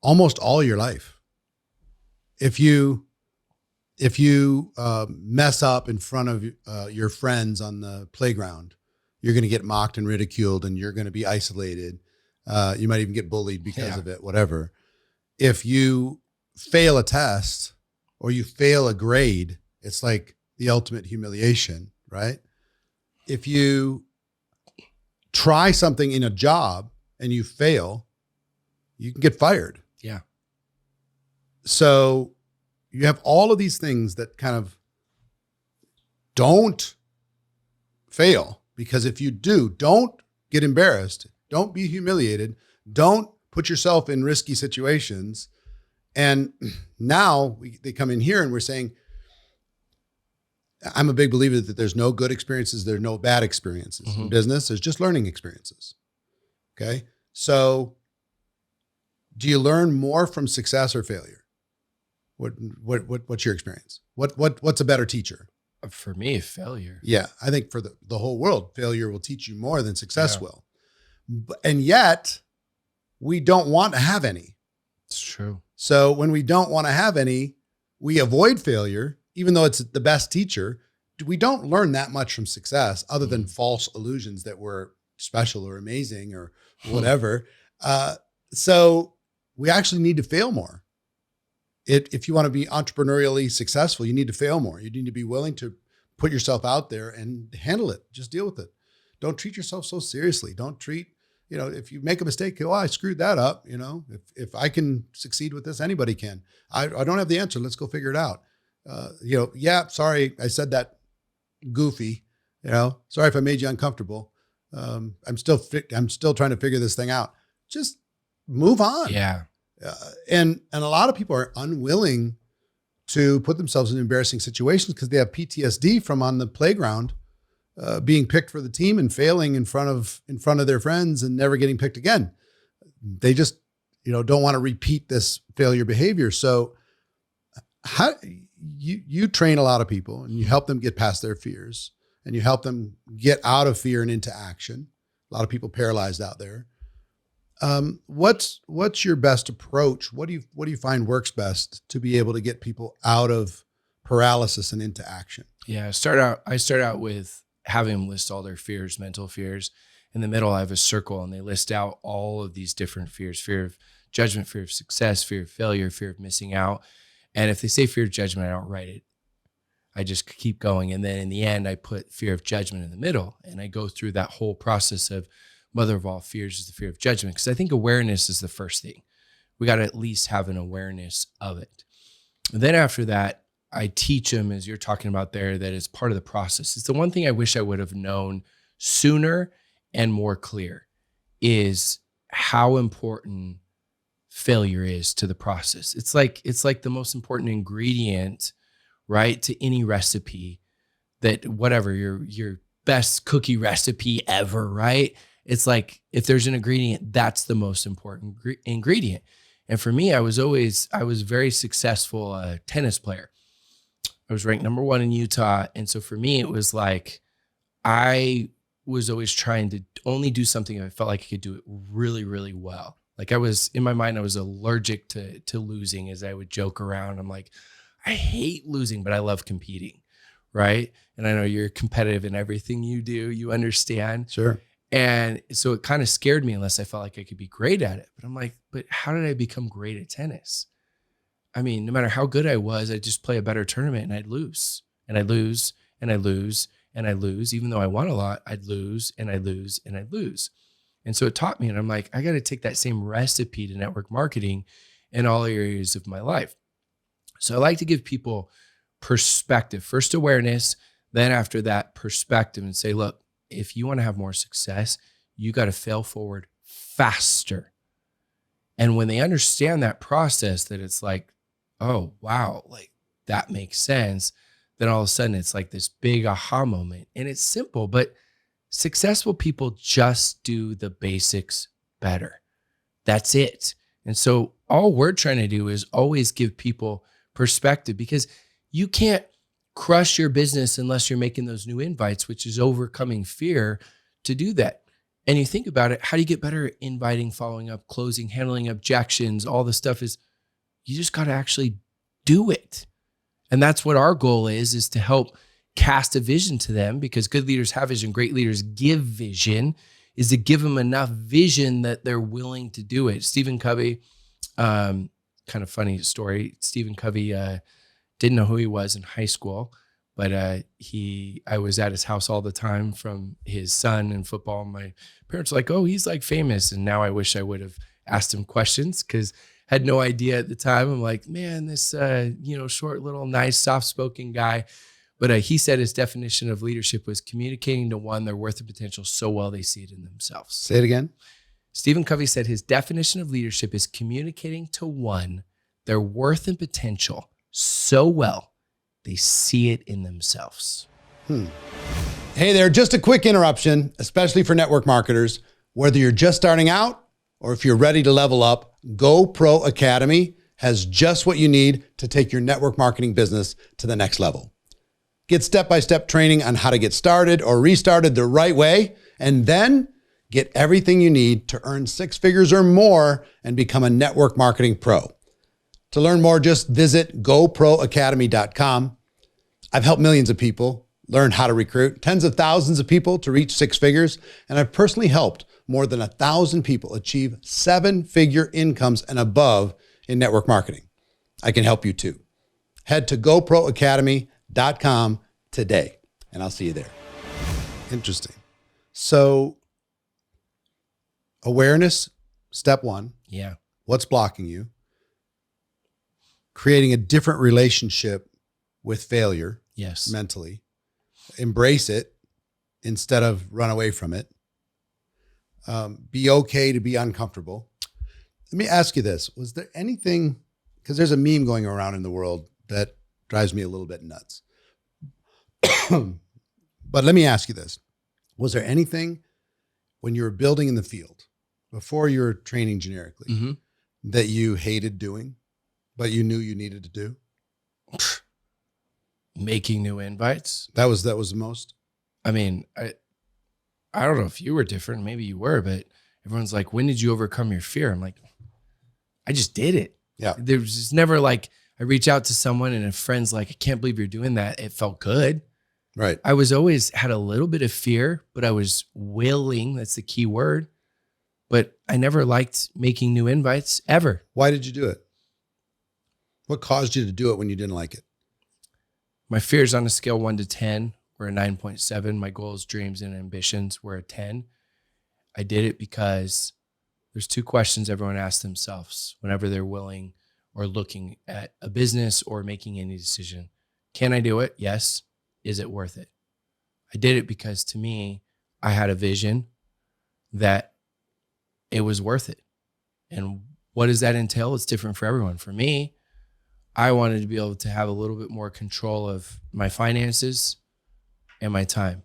almost all your life. If you mess up in front of your friends on the playground, you're going to get mocked and ridiculed, and you're going to be isolated. You might even get bullied because of it, whatever. If you fail a test or you fail a grade, it's like the ultimate humiliation, right? If you try something in a job and you fail, you can get fired. Yeah. So you have all of these things that kind of don't fail, because if you do, don't get embarrassed. Don't be humiliated. Don't put yourself in risky situations. And now they come in here and we're saying, I'm a big believer that there's no good experiences. There's no bad experiences. Mm-hmm. In business, there's just learning experiences. Okay. So do you learn more from success or failure? What's your experience? What's a better teacher? For me, failure. Yeah. I think for the whole world, failure will teach you more than success will. And yet we don't want to have any. It's true. So when we don't want to have any, we avoid failure, even though it's the best teacher. We don't learn that much from success other than false illusions that we're special or amazing or whatever. So we actually need to fail more. If you want to be entrepreneurially successful, you need to fail more. You need to be willing to put yourself out there and handle it. Just deal with it. Don't treat yourself so seriously. Don't treat, if you make a mistake, I screwed that up. If I can succeed with this, anybody can. I don't have the answer. Let's go figure it out. Sorry, I said that goofy, sorry if I made you uncomfortable. I'm still trying to figure this thing out. Just move on. Yeah. And a lot of people are unwilling to put themselves in embarrassing situations because they have PTSD from on the playground, being picked for the team and failing in front of their friends and never getting picked again. They just, don't want to repeat this failure behavior. So how you train a lot of people and you help them get past their fears and you help them get out of fear and into action. A lot of people paralyzed out there. What's your best approach? What do you find works best to be able to get people out of paralysis and into action? Yeah, I start out with having them list all their fears, mental fears. In the middle, I have a circle and they list out all of these different fears: fear of judgment, fear of success, fear of failure, fear of missing out. And if they say fear of judgment, I don't write it. I just keep going. And then in the end, I put fear of judgment in the middle and I go through that whole process of mother of all fears is the fear of judgment. Because I think awareness is the first thing. We got to at least have an awareness of it. And then after that, I teach them, as you're talking about there, that it's part of the process. It's the one thing I wish I would have known sooner and more clear is how important failure is to the process. It's like the most important ingredient, right, to any recipe, that whatever your best cookie recipe ever, right? It's like, if there's an ingredient, that's the most important ingredient. And for me, I was a very successful tennis player. I was ranked number 1 in Utah. And so for me, it was like, I was always trying to only do something if I felt like I could do it really, really well. Like in my mind, I was allergic to losing, as I would joke around. I'm like, I hate losing, but I love competing. Right. And I know you're competitive in everything you do. You understand. Sure. And so it kind of scared me unless I felt like I could be great at it. But I'm like, but how did I become great at tennis? I mean, no matter how good I was, I'd just play a better tournament and I'd lose and I'd lose and I'd lose and I'd lose. Even though I won a lot, I'd lose and I'd lose and I'd lose. And so it taught me, and I'm like, I got to take that same recipe to network marketing in all areas of my life. So I like to give people perspective, first awareness, then after that perspective, and say, look, if you want to have more success, you got to fail forward faster. And when they understand that process, that it's like, oh, wow, like that makes sense, then all of a sudden it's like this big aha moment. And it's simple, but successful people just do the basics better. That's it. And so all we're trying to do is always give people perspective, because you can't crush your business unless you're making those new invites, which is overcoming fear to do that. And you think about it, how do you get better at inviting, following up, closing, handling objections? All the stuff is, you just got to actually do it. And that's what our goal is to help cast a vision to them, because good leaders have vision, great leaders give vision, is to give them enough vision that they're willing to do it. Steven Covey, kind of funny story. Steven Covey didn't know who he was in high school, but I was at his house all the time from his son and football. My parents were like, oh, he's like famous. And now I wish I would have asked him questions, because I had no idea at the time. I'm like, man, this short little nice soft-spoken guy But he said his definition of leadership was communicating to one their worth and potential so well they see it in themselves. Say it again. Stephen Covey said his definition of leadership is communicating to one their worth and potential so well they see it in themselves. Hey there, just a quick interruption, especially for network marketers. Whether you're just starting out or if you're ready to level up, GoPro Academy has just what you need to take your network marketing business to the next level. Get step-by-step training on how to get started or restarted the right way, and then get everything you need to earn 6 figures or more and become a network marketing pro. To learn more, just visit goproacademy.com. I've helped millions of people learn how to recruit, tens of thousands of people to reach 6 figures, and I've personally helped more than 1,000 people achieve 7-figure incomes and above in network marketing. I can help you too. Head to goproacademy.com today, and I'll see you there. Interesting. So awareness, step 1. Yeah. What's blocking you? Creating a different relationship with failure. Yes. Mentally. Embrace it instead of run away from it. Be okay to be uncomfortable. Let me ask you this. Was there anything, because there's a meme going around in the world that drives me a little bit nuts. But let me ask you this. Was there anything when you were building in the field, before you were training generically, that you hated doing, but you knew you needed to do? Making new invites. That was the most? I mean, I don't know if you were different. Maybe you were, but everyone's like, when did you overcome your fear? I'm like, I just did it. Yeah. There was just never like, I reach out to someone and a friend's like, I can't believe you're doing that. It felt good. Right. I was always had a little bit of fear, but I was willing. That's the key word. But I never liked making new invites ever. Why did you do it? What caused you to do it when you didn't like it? My fears on a scale 1 to 10 were a 9.7. My goals, dreams, and ambitions were a 10. I did it because there's 2 questions everyone asks themselves whenever they're willing or looking at a business or making any decision. Can I do it? Yes. Is it worth it? I did it because to me, I had a vision that it was worth it. And what does that entail? It's different for everyone. For me, I wanted to be able to have a little bit more control of my finances and my time,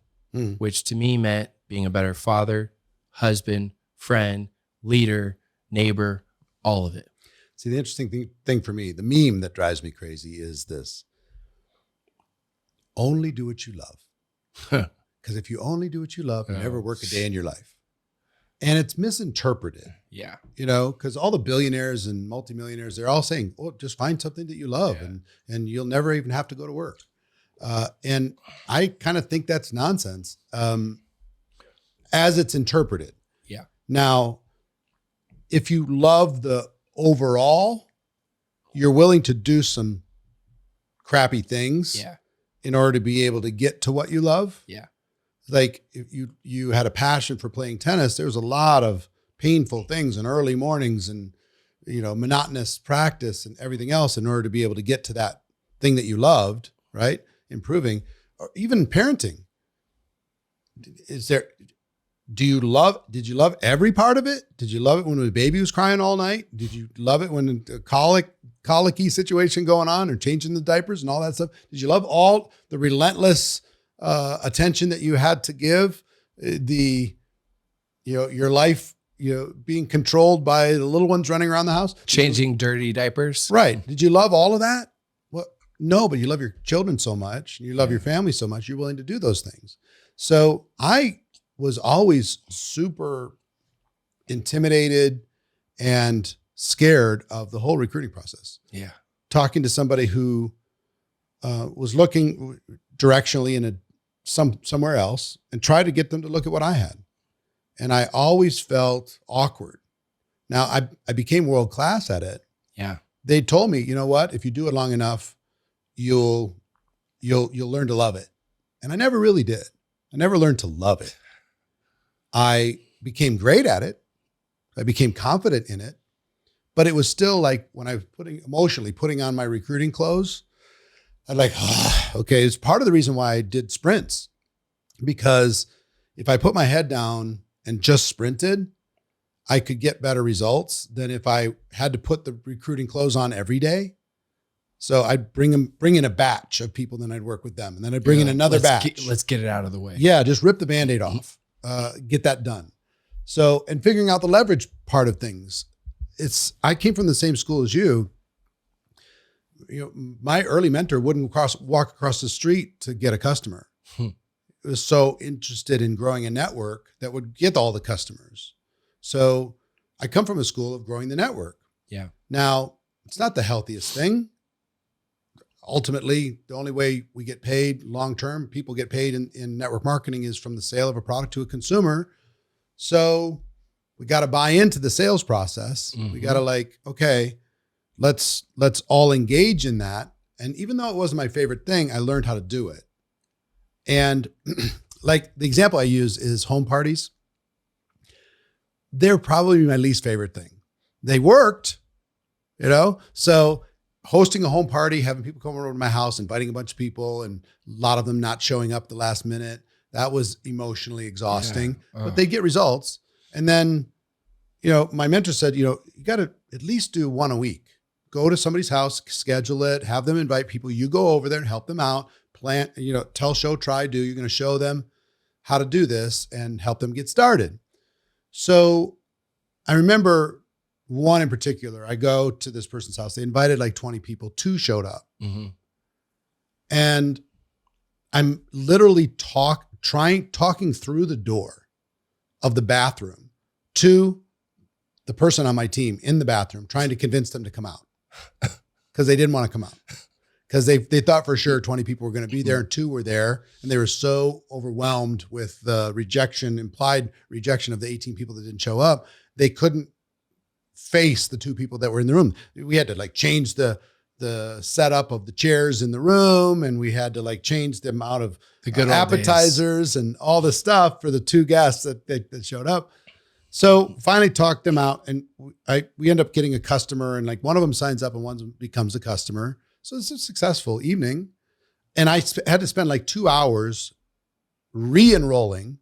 which to me meant being a better father, husband, friend, leader, neighbor, all of it. See, the interesting thing for me, the meme that drives me crazy is this: only do what you love. Because if you only do what you love, you never work a day in your life. And it's misinterpreted. Yeah. You know, because all the billionaires and multimillionaires, they're all saying, oh, just find something that you love and you'll never even have to go to work. And I kind of think that's nonsense as it's interpreted. Yeah. Now, if you love the overall, you're willing to do some crappy things in order to be able to get to what you love. Yeah. Like if you had a passion for playing tennis, there was a lot of painful things and early mornings and, you know, monotonous practice and everything else in order to be able to get to that thing that you loved, right? Improving, or even parenting. Did you love every part of it? Did you love it when the baby was crying all night? Did you love it when a colicky situation going on or changing the diapers and all that stuff? Did you love all the relentless attention that you had to give, your life, being controlled by the little ones running around the house, changing dirty diapers? Right. Did you love all of that? Well, no, but you love your children so much, you love your family so much, you're willing to do those things. So I was always super intimidated and scared of the whole recruiting process. Yeah. Talking to somebody who was looking directionally in somewhere else and tried to get them to look at what I had. And I always felt awkward. Now I became world-class at it. Yeah. They told me, you know what, if you do it long enough, you'll learn to love it. And I never really did. I never learned to love it. I became great at it. I became confident in it, but it was still like when I was emotionally putting on my recruiting clothes, I'm like, okay, it's part of the reason why I did sprints, because if I put my head down and just sprinted, I could get better results than if I had to put the recruiting clothes on every day. So I'd bring in a batch of people, then I'd work with them. And then I'd bring in another batch. Let's get it out of the way. Yeah, just rip the Band-Aid off, get that done. So, and figuring out the leverage part of things. I came from the same school as you. My early mentor wouldn't walk across the street to get a customer. It was so interested in growing a network that would get all the customers. So I come from a school of growing the network. Yeah. Now, it's not the healthiest thing. Ultimately, the only way we get paid long-term, people get paid in network marketing, is from the sale of a product to a consumer. So we got to buy into the sales process. We got to okay, let's all engage in that. And even though it wasn't my favorite thing, I learned how to do it. And the example I use is home parties. They're probably my least favorite thing. They worked, so hosting a home party, having people come over to my house, inviting a bunch of people, and a lot of them not showing up the last minute, that was emotionally exhausting, but they get results. And then, my mentor said, you got to at least do one a week. Go to somebody's house, schedule it, have them invite people. You go over there and help them out, plan, tell, show, try, do. You're going to show them how to do this and help them get started. So I remember one in particular. I go to this person's house. They invited 20 people. 2 showed up. And I'm literally talking through the door of the bathroom to the person on my team in the bathroom, trying to convince them to come out because they didn't want to come out, because they thought for sure 20 people were going to be there and 2 were there. And they were so overwhelmed with the implied rejection of the 18 people that didn't show up. They couldn't face the 2 people that were in the room. We had to change the setup of the chairs in the room. And we had to change the amount of appetizers and all the stuff for the 2 guests that showed up. So finally talked them out, and we end up getting a customer, and one of them signs up and one becomes a customer. So it's a successful evening. And I had to spend 2 hours re-enrolling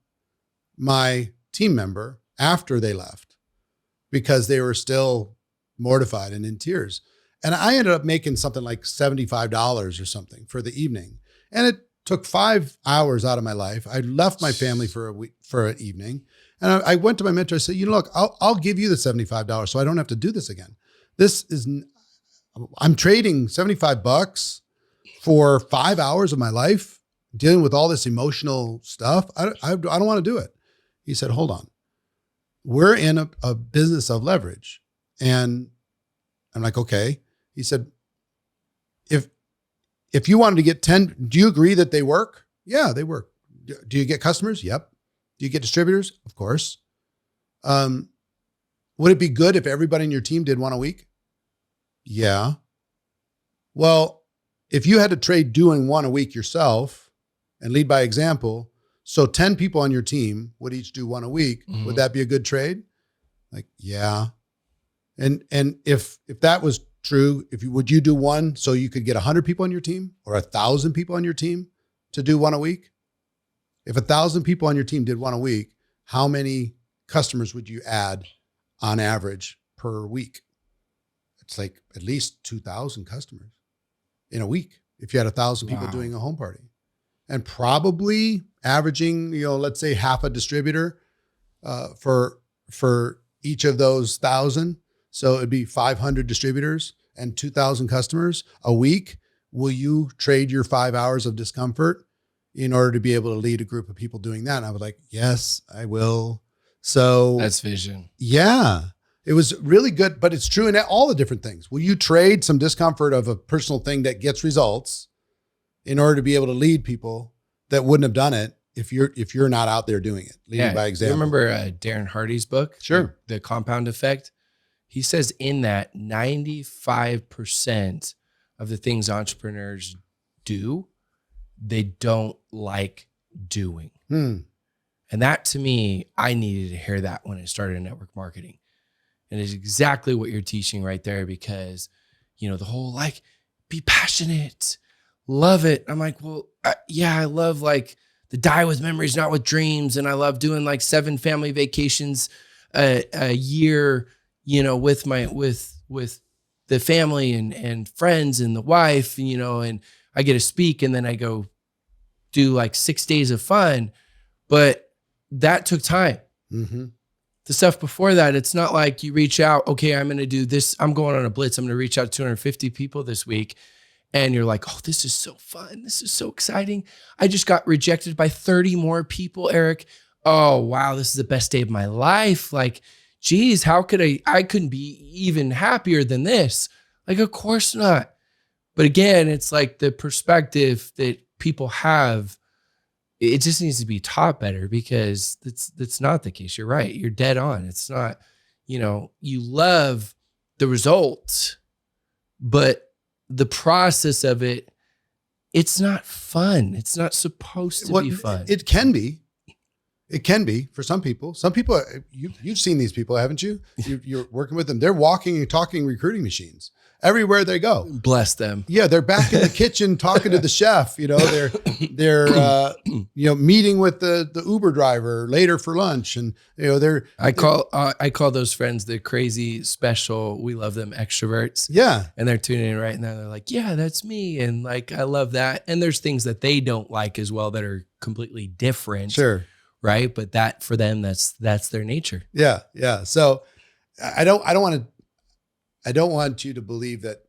my team member after they left because they were still mortified and in tears. And I ended up making something like $75 or something for the evening. And it took 5 hours out of my life. I left my family for a week, for an evening. And I went to my mentor. I said, look, I'll give you the $75 so I don't have to do this again. I'm trading $75 for 5 hours of my life dealing with all this emotional stuff. I don't want to do it. He said, hold on. We're in a business of leverage. And I'm like, okay. He said, if you wanted to get 10, do you agree that they work? Yeah, they work. Do you get customers? Yep. Do you get distributors? Of course. Would it be good if everybody in your team did 1 a week? Yeah. Well, if you had to trade doing 1 a week yourself and lead by example, so 10 people on your team would each do 1 a week. Would that be a good trade? Yeah. And if that was true, would you do 1 so you could get 100 people on your team or 1,000 people on your team to do 1 a week? If 1,000 people on your team did 1 a week, how many customers would you add on average per week? It's at least 2,000 customers in a week if you had 1,000 people doing a home party, and probably averaging, let's say half a distributor for each of those 1,000. So it'd be 500 distributors and 2,000 customers a week. Will you trade your 5 hours of discomfort in order to be able to lead a group of people doing that? And I was like, yes, I will. So that's vision. Yeah, it was really good, but it's true in all the different things. Will you trade some discomfort of a personal thing that gets results in order to be able to lead people that wouldn't have done it if you're not out there doing it, leading by example? You remember Darren Hardy's book? Sure. The Compound Effect. He says in that 95% of the things entrepreneurs do, they don't like doing. And that, to me, I needed to hear that when I started in network marketing. And it's exactly what you're teaching right there, because, the whole be passionate, Love it. I'm like, well, yeah, I love like the die with memories, not with dreams. And I love doing like 7 family vacations a year, with the family and friends and the wife, and I get to speak, and then I go do like 6 days of fun. But that took time. Mm-hmm. The stuff before that, it's not like you reach out, okay, I'm going to do this. I'm going on a blitz. I'm going to reach out to 250 people this week. And you're like, oh, this is so fun. This is so exciting. I just got rejected by 30 more people, Eric. Oh, wow. This is the best day of my life. Like, geez, how could I couldn't be even happier than this. Like, of course not. But again, it's like the perspective that people have, it just needs to be taught better, because that's not the case. You're right. You're dead on. It's not, you love the results, but the process of it, it's not fun. It's not supposed to be fun. It can be. It can be for some people. Some people, you've seen these people, haven't you? You're working with them. They're walking and talking recruiting machines everywhere they go. Bless them. Yeah, they're back in the kitchen talking to the chef. They're meeting with the Uber driver later for lunch, and I call those friends the crazy special. We love them extroverts. Yeah, and they're tuning in right now. They're like, yeah, that's me, and like I love that. And there's things that they don't like as well that are completely different. Sure. Right. But that for them, that's their nature. Yeah. Yeah. So I don't want you to believe that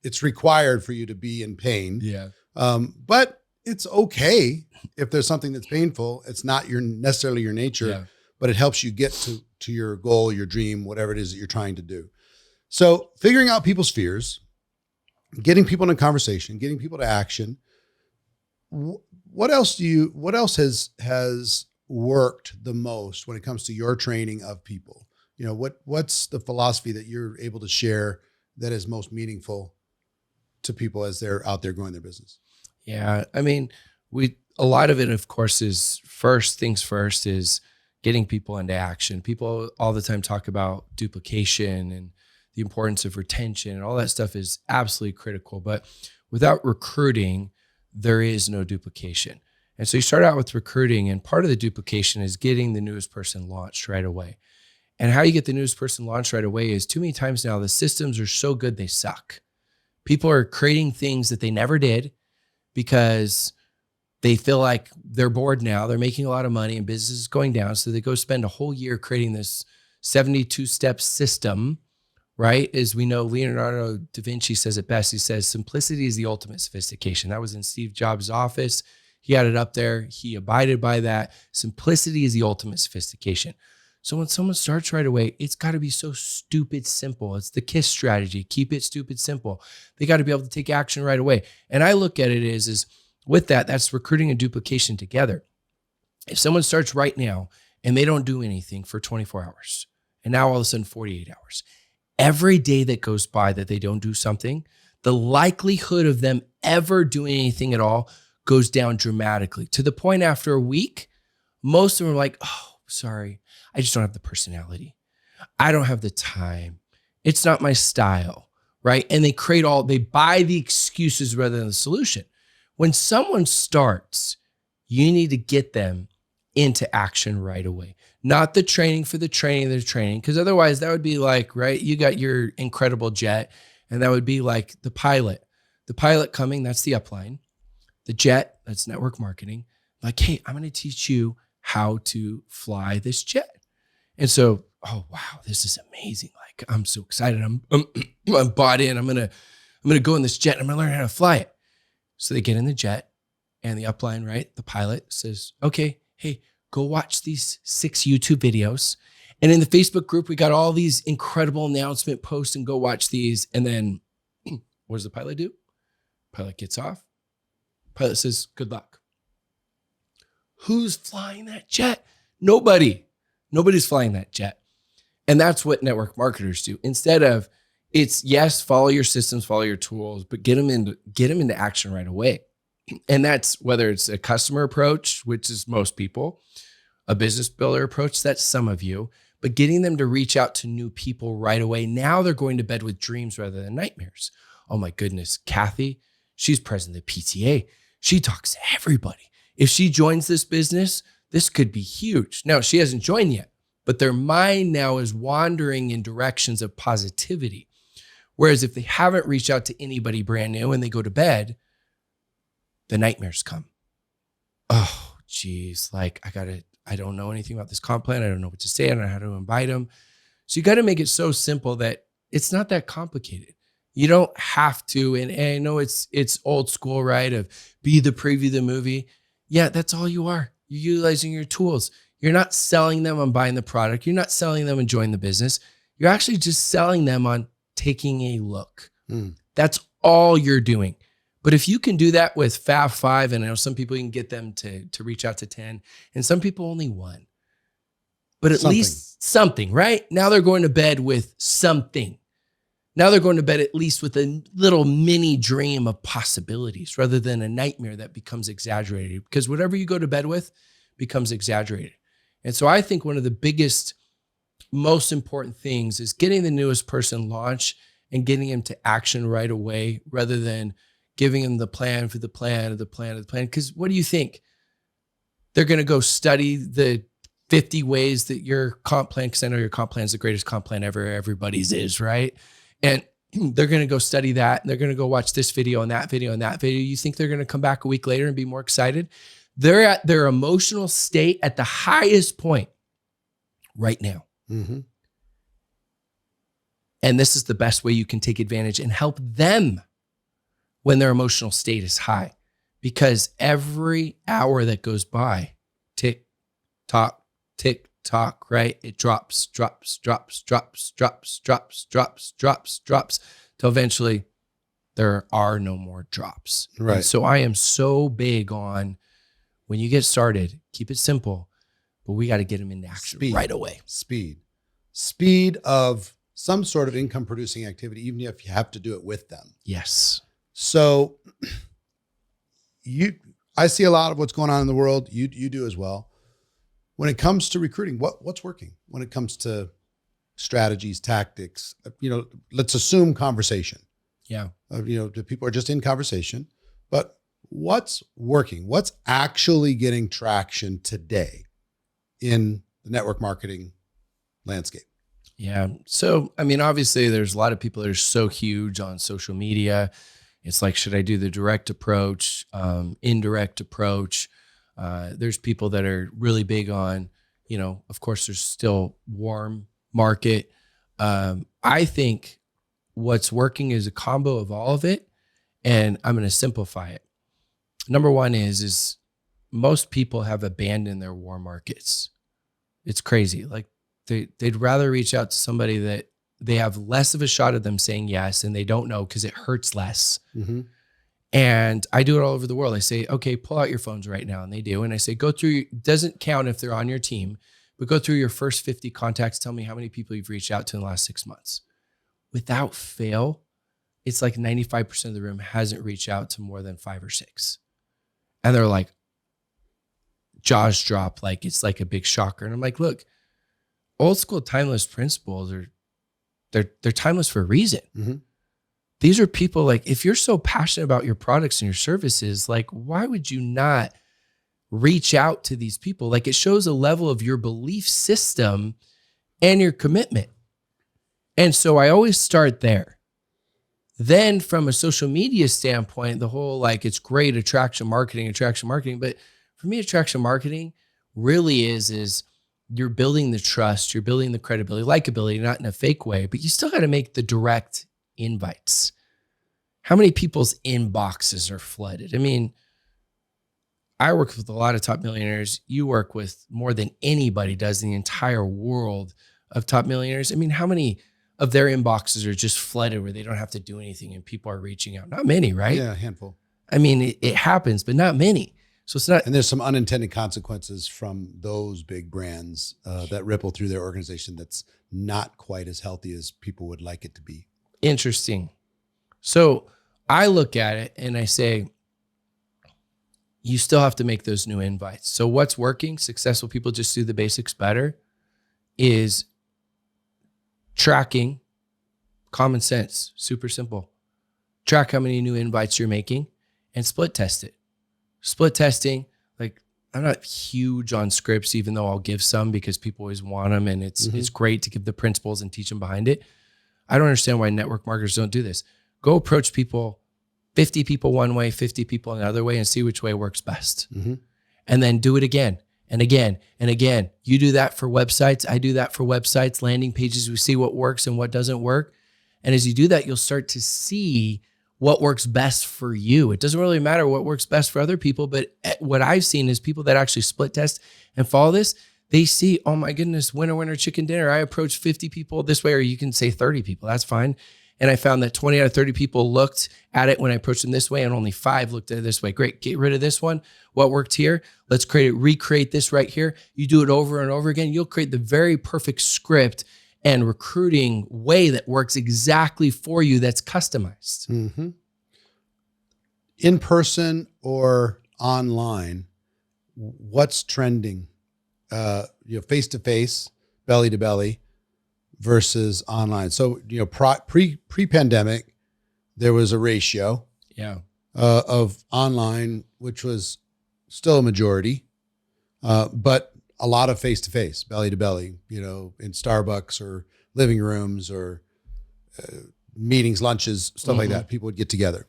it's required for you to be in pain. Yeah. But it's okay if there's something that's painful. It's not necessarily your nature, but it helps you get to your goal, your dream, whatever it is that you're trying to do. So figuring out people's fears, getting people in a conversation, getting people to action. What else has worked the most when it comes to your training of people? What's the philosophy that you're able to share that is most meaningful to people as they're out there growing their business? Yeah. I mean, a lot of it, of course, is first things first is getting people into action. People all the time talk about duplication and the importance of retention, and all that stuff is absolutely critical. But without recruiting, there is no duplication. And so you start out with recruiting, and part of the duplication is getting the newest person launched right away. And how you get the newest person launched right away is too many times now the systems are so good they suck. People are creating things that they never did because they feel like they're bored now. They're making a lot of money and business is going down. So they go spend a whole year creating this 72-step system, right? As we know, Leonardo da Vinci says it best. He says, simplicity is the ultimate sophistication. That was in Steve Jobs' office. He had it up there. He abided by that. Simplicity is the ultimate sophistication. So when someone starts right away, it's got to be so stupid simple. It's the KISS strategy. Keep it stupid simple. They got to be able to take action right away. And I look at it as with that's recruiting and duplication together. If someone starts right now and they don't do anything for 24 hours, and now all of a sudden 48 hours, every day that goes by that they don't do something, the likelihood of them ever doing anything at all goes down dramatically, to the point after a week, most of them are like, oh, sorry, I just don't have the personality. I don't have the time. It's not my style, right? And they buy the excuses rather than the solution. When someone starts, you need to get them into action right away. Not the training for the training of the training, because otherwise that would be like, right, you got your incredible jet, and that would be like the pilot. The pilot coming, that's the upline. The jet, that's network marketing. Like, hey, I'm going to teach you how to fly this jet. And so, oh, wow, this is amazing. Like, I'm so excited. I'm bought in. I'm going to go in this jet. I'm going to learn how to fly it. So they get in the jet, and the upline, right, the pilot says, okay, hey, go watch these 6 YouTube videos. And in the Facebook group, we got all these incredible announcement posts, and go watch these. And then what does the pilot do? Pilot gets off. Pilot says, good luck. Who's flying that jet? Nobody. Nobody's flying that jet. And that's what network marketers do. Instead of, it's yes, follow your systems, follow your tools, but get them into action right away. And that's whether it's a customer approach, which is most people, a business builder approach, that's some of you, but getting them to reach out to new people right away. Now they're going to bed with dreams rather than nightmares. oh my goodness, Kathy, she's president of the PTA. She talks to everybody. If she joins this business, this could be huge. Now, she hasn't joined yet, but their mind now is wandering in directions of positivity. Whereas if they haven't reached out to anybody brand new and they go to bed, the nightmares come. Oh, geez, like I don't know anything about this comp plan. I don't know what to say. I don't know how to invite them. So you got to make it so simple that it's not that complicated. You don't have to, and I know it's old school, right? Of be the preview of the movie. Yeah, that's all you are. You're utilizing your tools. You're not selling them on buying the product. You're not selling them on joining the business. You're actually just selling them on taking a look. That's all you're doing. But if you can do that with Fab 5, and I know some people you can get them to reach out to 10, and some people only 1. But at least something, right? Now they're going to bed with something. Now they're going to bed at least with a little mini dream of possibilities rather than a nightmare that becomes exaggerated, because whatever you go to bed with becomes exaggerated. And so I think one of the biggest, most important things is getting the newest person launched and getting him to action right away rather than giving them the plan for the plan of the plan of the plan. Because what do you think? They're going to go study the 50 ways that your comp plan, because I know your comp plan is the greatest comp plan ever, everybody's is, right? And they're going to go study that. And they're going to go watch this video and that video and that video. You think they're going to come back a week later and be more excited? They're at their emotional state at the highest point right now. Mm-hmm. And this is the best way you can take advantage and help them when their emotional state is high. Because every hour that goes by, tick, tock, right? It drops, till eventually there are no more drops. Right. And so I am so big on when you get started, keep it simple, but we got to get them into action right away. Speed of some sort of income producing activity, even if you have to do it with them. Yes. So I see a lot of what's going on in the world. You do as well. When it comes to recruiting, what's working? When it comes to strategies, tactics, let's assume conversation. Yeah. The people are just in conversation, but what's working? What's actually getting traction today in the network marketing landscape? Yeah. So, I mean, obviously there's a lot of people that are so huge on social media. It's like, should I do the direct approach, indirect approach? There's people that are really big on, of course there's still warm market. I think what's working is a combo of all of it. And I'm going to simplify it. Number one is most people have abandoned their warm markets. It's crazy. Like they'd rather reach out to somebody that they have less of a shot of them saying yes, and they don't know because it hurts less. Mm-hmm. And I do it all over the world. I say, okay, pull out your phones right now. And they do. And I say, go through, doesn't count if they're on your team, but go through your first 50 contacts. Tell me how many people you've reached out to in the last 6 months. Without fail, it's like 95% of the room hasn't reached out to more than 5 or 6. And they're like, jaws drop, like it's like a big shocker. And I'm like, look, old school timeless principles they're timeless for a reason. Mm-hmm. These are people like, if you're so passionate about your products and your services, like, why would you not reach out to these people? Like, it shows a level of your belief system and your commitment. And so I always start there. Then from a social media standpoint, the whole, like, it's great attraction marketing. But for me, attraction marketing really is you're building the trust, you're building the credibility, likability, not in a fake way, but you still got to make the direct invites. How many people's inboxes are flooded? I mean, I work with a lot of top millionaires. You work with more than anybody does in the entire world of top millionaires. I mean, how many of their inboxes are just flooded where they don't have to do anything and people are reaching out? Not many, right? Yeah, a handful. I mean, it happens, but not many. So it's not. And there's some unintended consequences from those big brands that ripple through their organization that's not quite as healthy as people would like it to be. Interesting. So I look at it and I say, you still have to make those new invites. So what's working? Successful people just do the basics better is tracking, common sense, super simple. track how many new invites you're making, and split test it. Split testing, like I'm not huge on scripts, even though I'll give some because people always want them, and it's great to give the principles and teach them behind it. I don't understand why network marketers don't do this. Go approach people, 50 people one way, 50 people another way, and see which way works best. And then do it again and again and again. You do that for websites. I do that for websites, landing pages. We see what works and what doesn't work. And as you do that, you'll start to see what works best for you. It doesn't really matter what works best for other people, but what I've seen is people that actually split test and follow this, they see, oh my goodness, winner, winner, chicken dinner. I approached 50 people this way, or you can say 30 people, that's fine. And I found that 20 out of 30 people looked at it when I approached them this way, and only 5 looked at it this way. Great, get rid of this one. What worked here? Let's recreate this right here. You do it over and over again. You'll create the very perfect script and recruiting way that works exactly for you, that's customized. In person or online, what's trending? Face-to-face, belly-to-belly versus online. So, pre-pandemic, there was a ratio of online, which was still a majority, but a lot of face-to-face, belly-to-belly, in Starbucks or living rooms or meetings, lunches, stuff like that. People would get together.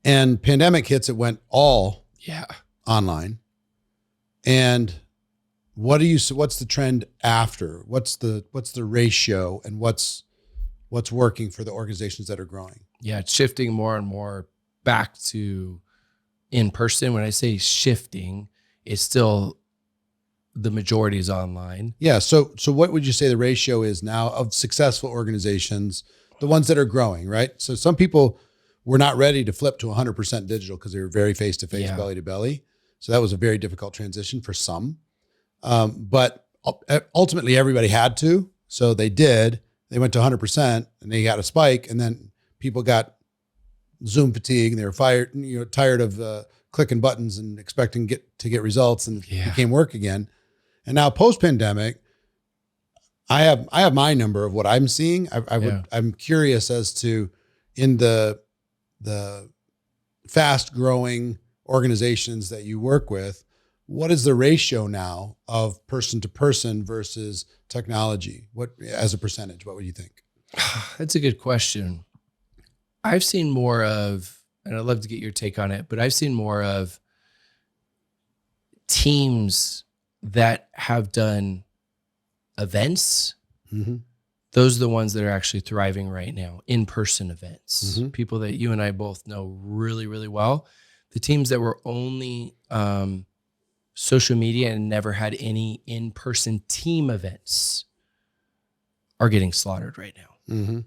And pandemic hits, it went all online. And what's the trend after? What's the ratio, and what's working for the organizations that are growing? Yeah, it's shifting more and more back to in person. When I say shifting, it's still the majority is online. Yeah. So what would you say the ratio is now of successful organizations, the ones that are growing, right? So some people were not ready to flip to 100% digital because they were very face-to-face, belly-to-belly. So that was a very difficult transition for some. But ultimately everybody had to. So they did. They went to 100% and they got a spike, and then people got Zoom fatigue and they were tired of clicking buttons and expecting to get results, and it became work again. And now post-pandemic, I have my number of what I'm seeing. I'm curious as to, in the fast growing organizations that you work with, what is the ratio now of person to person versus technology? What, as a percentage, what would you think? That's a good question. I've seen more of, and I'd love to get your take on it, but I've seen more of teams that have done events. Those are the ones that are actually thriving right now, in-person events. People that you and I both know really, really well. The teams that were only social media and never had any in-person team events are getting slaughtered right now.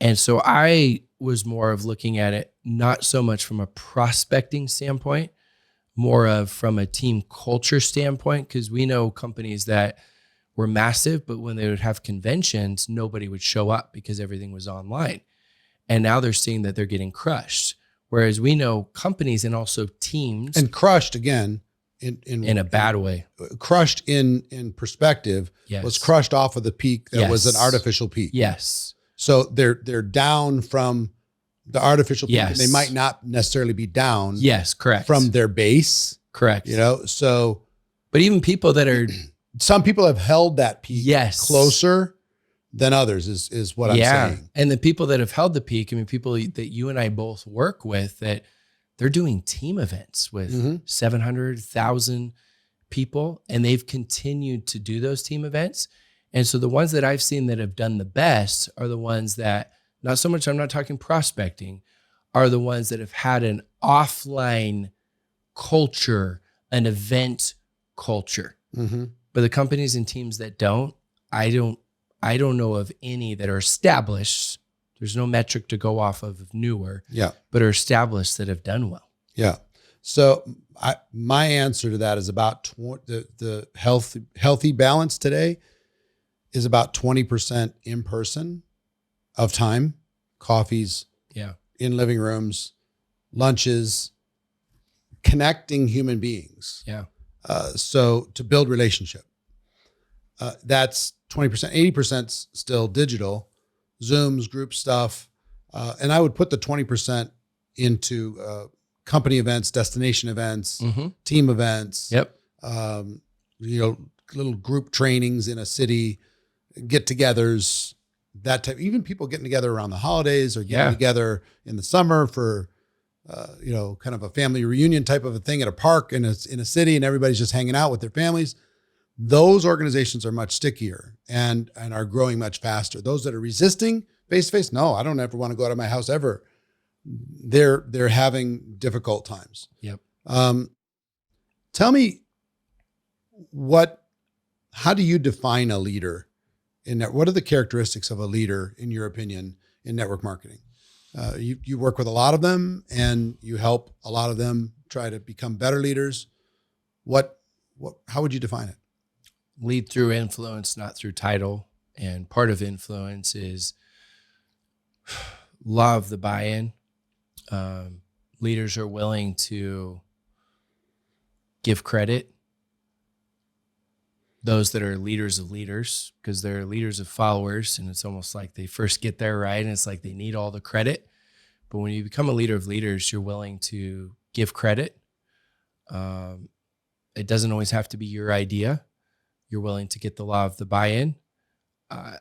And so I was more of looking at it, not so much from a prospecting standpoint, more of from a team culture standpoint, because we know companies that were massive, but when they would have conventions, nobody would show up because everything was online. And now they're seeing that they're getting crushed. Whereas we know companies and also teams. And crushed again in a bad way. Crushed in perspective, was crushed off of the peak that was an artificial peak. So they're down from the artificial peak. And they might not necessarily be down. Correct. From their base. Correct. So. But even people that are. Some people have held that peak closer than others is what I'm saying. And the people that have held the peak, I mean, people that you and I both work with, that they're doing team events with 700,000 people, and they've continued to do those team events. And so the ones that I've seen that have done the best are the ones that, not so much, I'm not talking prospecting, are the ones that have had an offline culture, an event culture. But the companies and teams that don't, I don't know of any that are established. There's no metric to go off of newer, but are established that have done well. So my answer to that is about the healthy balance today is about 20% in person of time, coffees, in living rooms, lunches, connecting human beings. So to build relationship, that's 20%, 80% still digital, Zooms, group stuff, And I would put the 20% into company events, destination events, team events. Yep. Little group trainings in a city, get-togethers, that type. Even people getting together around the holidays or getting together in the summer for, kind of a family reunion type of a thing at a park in a city, and everybody's just hanging out with their families. Those organizations are much stickier and are growing much faster. Those that are resisting face-to-face, no, I don't ever want to go out of my house ever. They're having difficult times. Yep. Tell me how do you define a leader in that? What are the characteristics of a leader, in your opinion, in network marketing? You work with a lot of them and you help a lot of them try to become better leaders. How would you define it? Lead through influence, not through title. And part of influence is law of the buy-in. Leaders are willing to give credit. Those that are leaders of leaders, because they're leaders of followers, and it's almost like they first get there right, and it's like they need all the credit. But when you become a leader of leaders, you're willing to give credit. It doesn't always have to be your idea. You're willing to get the law of the buy-in.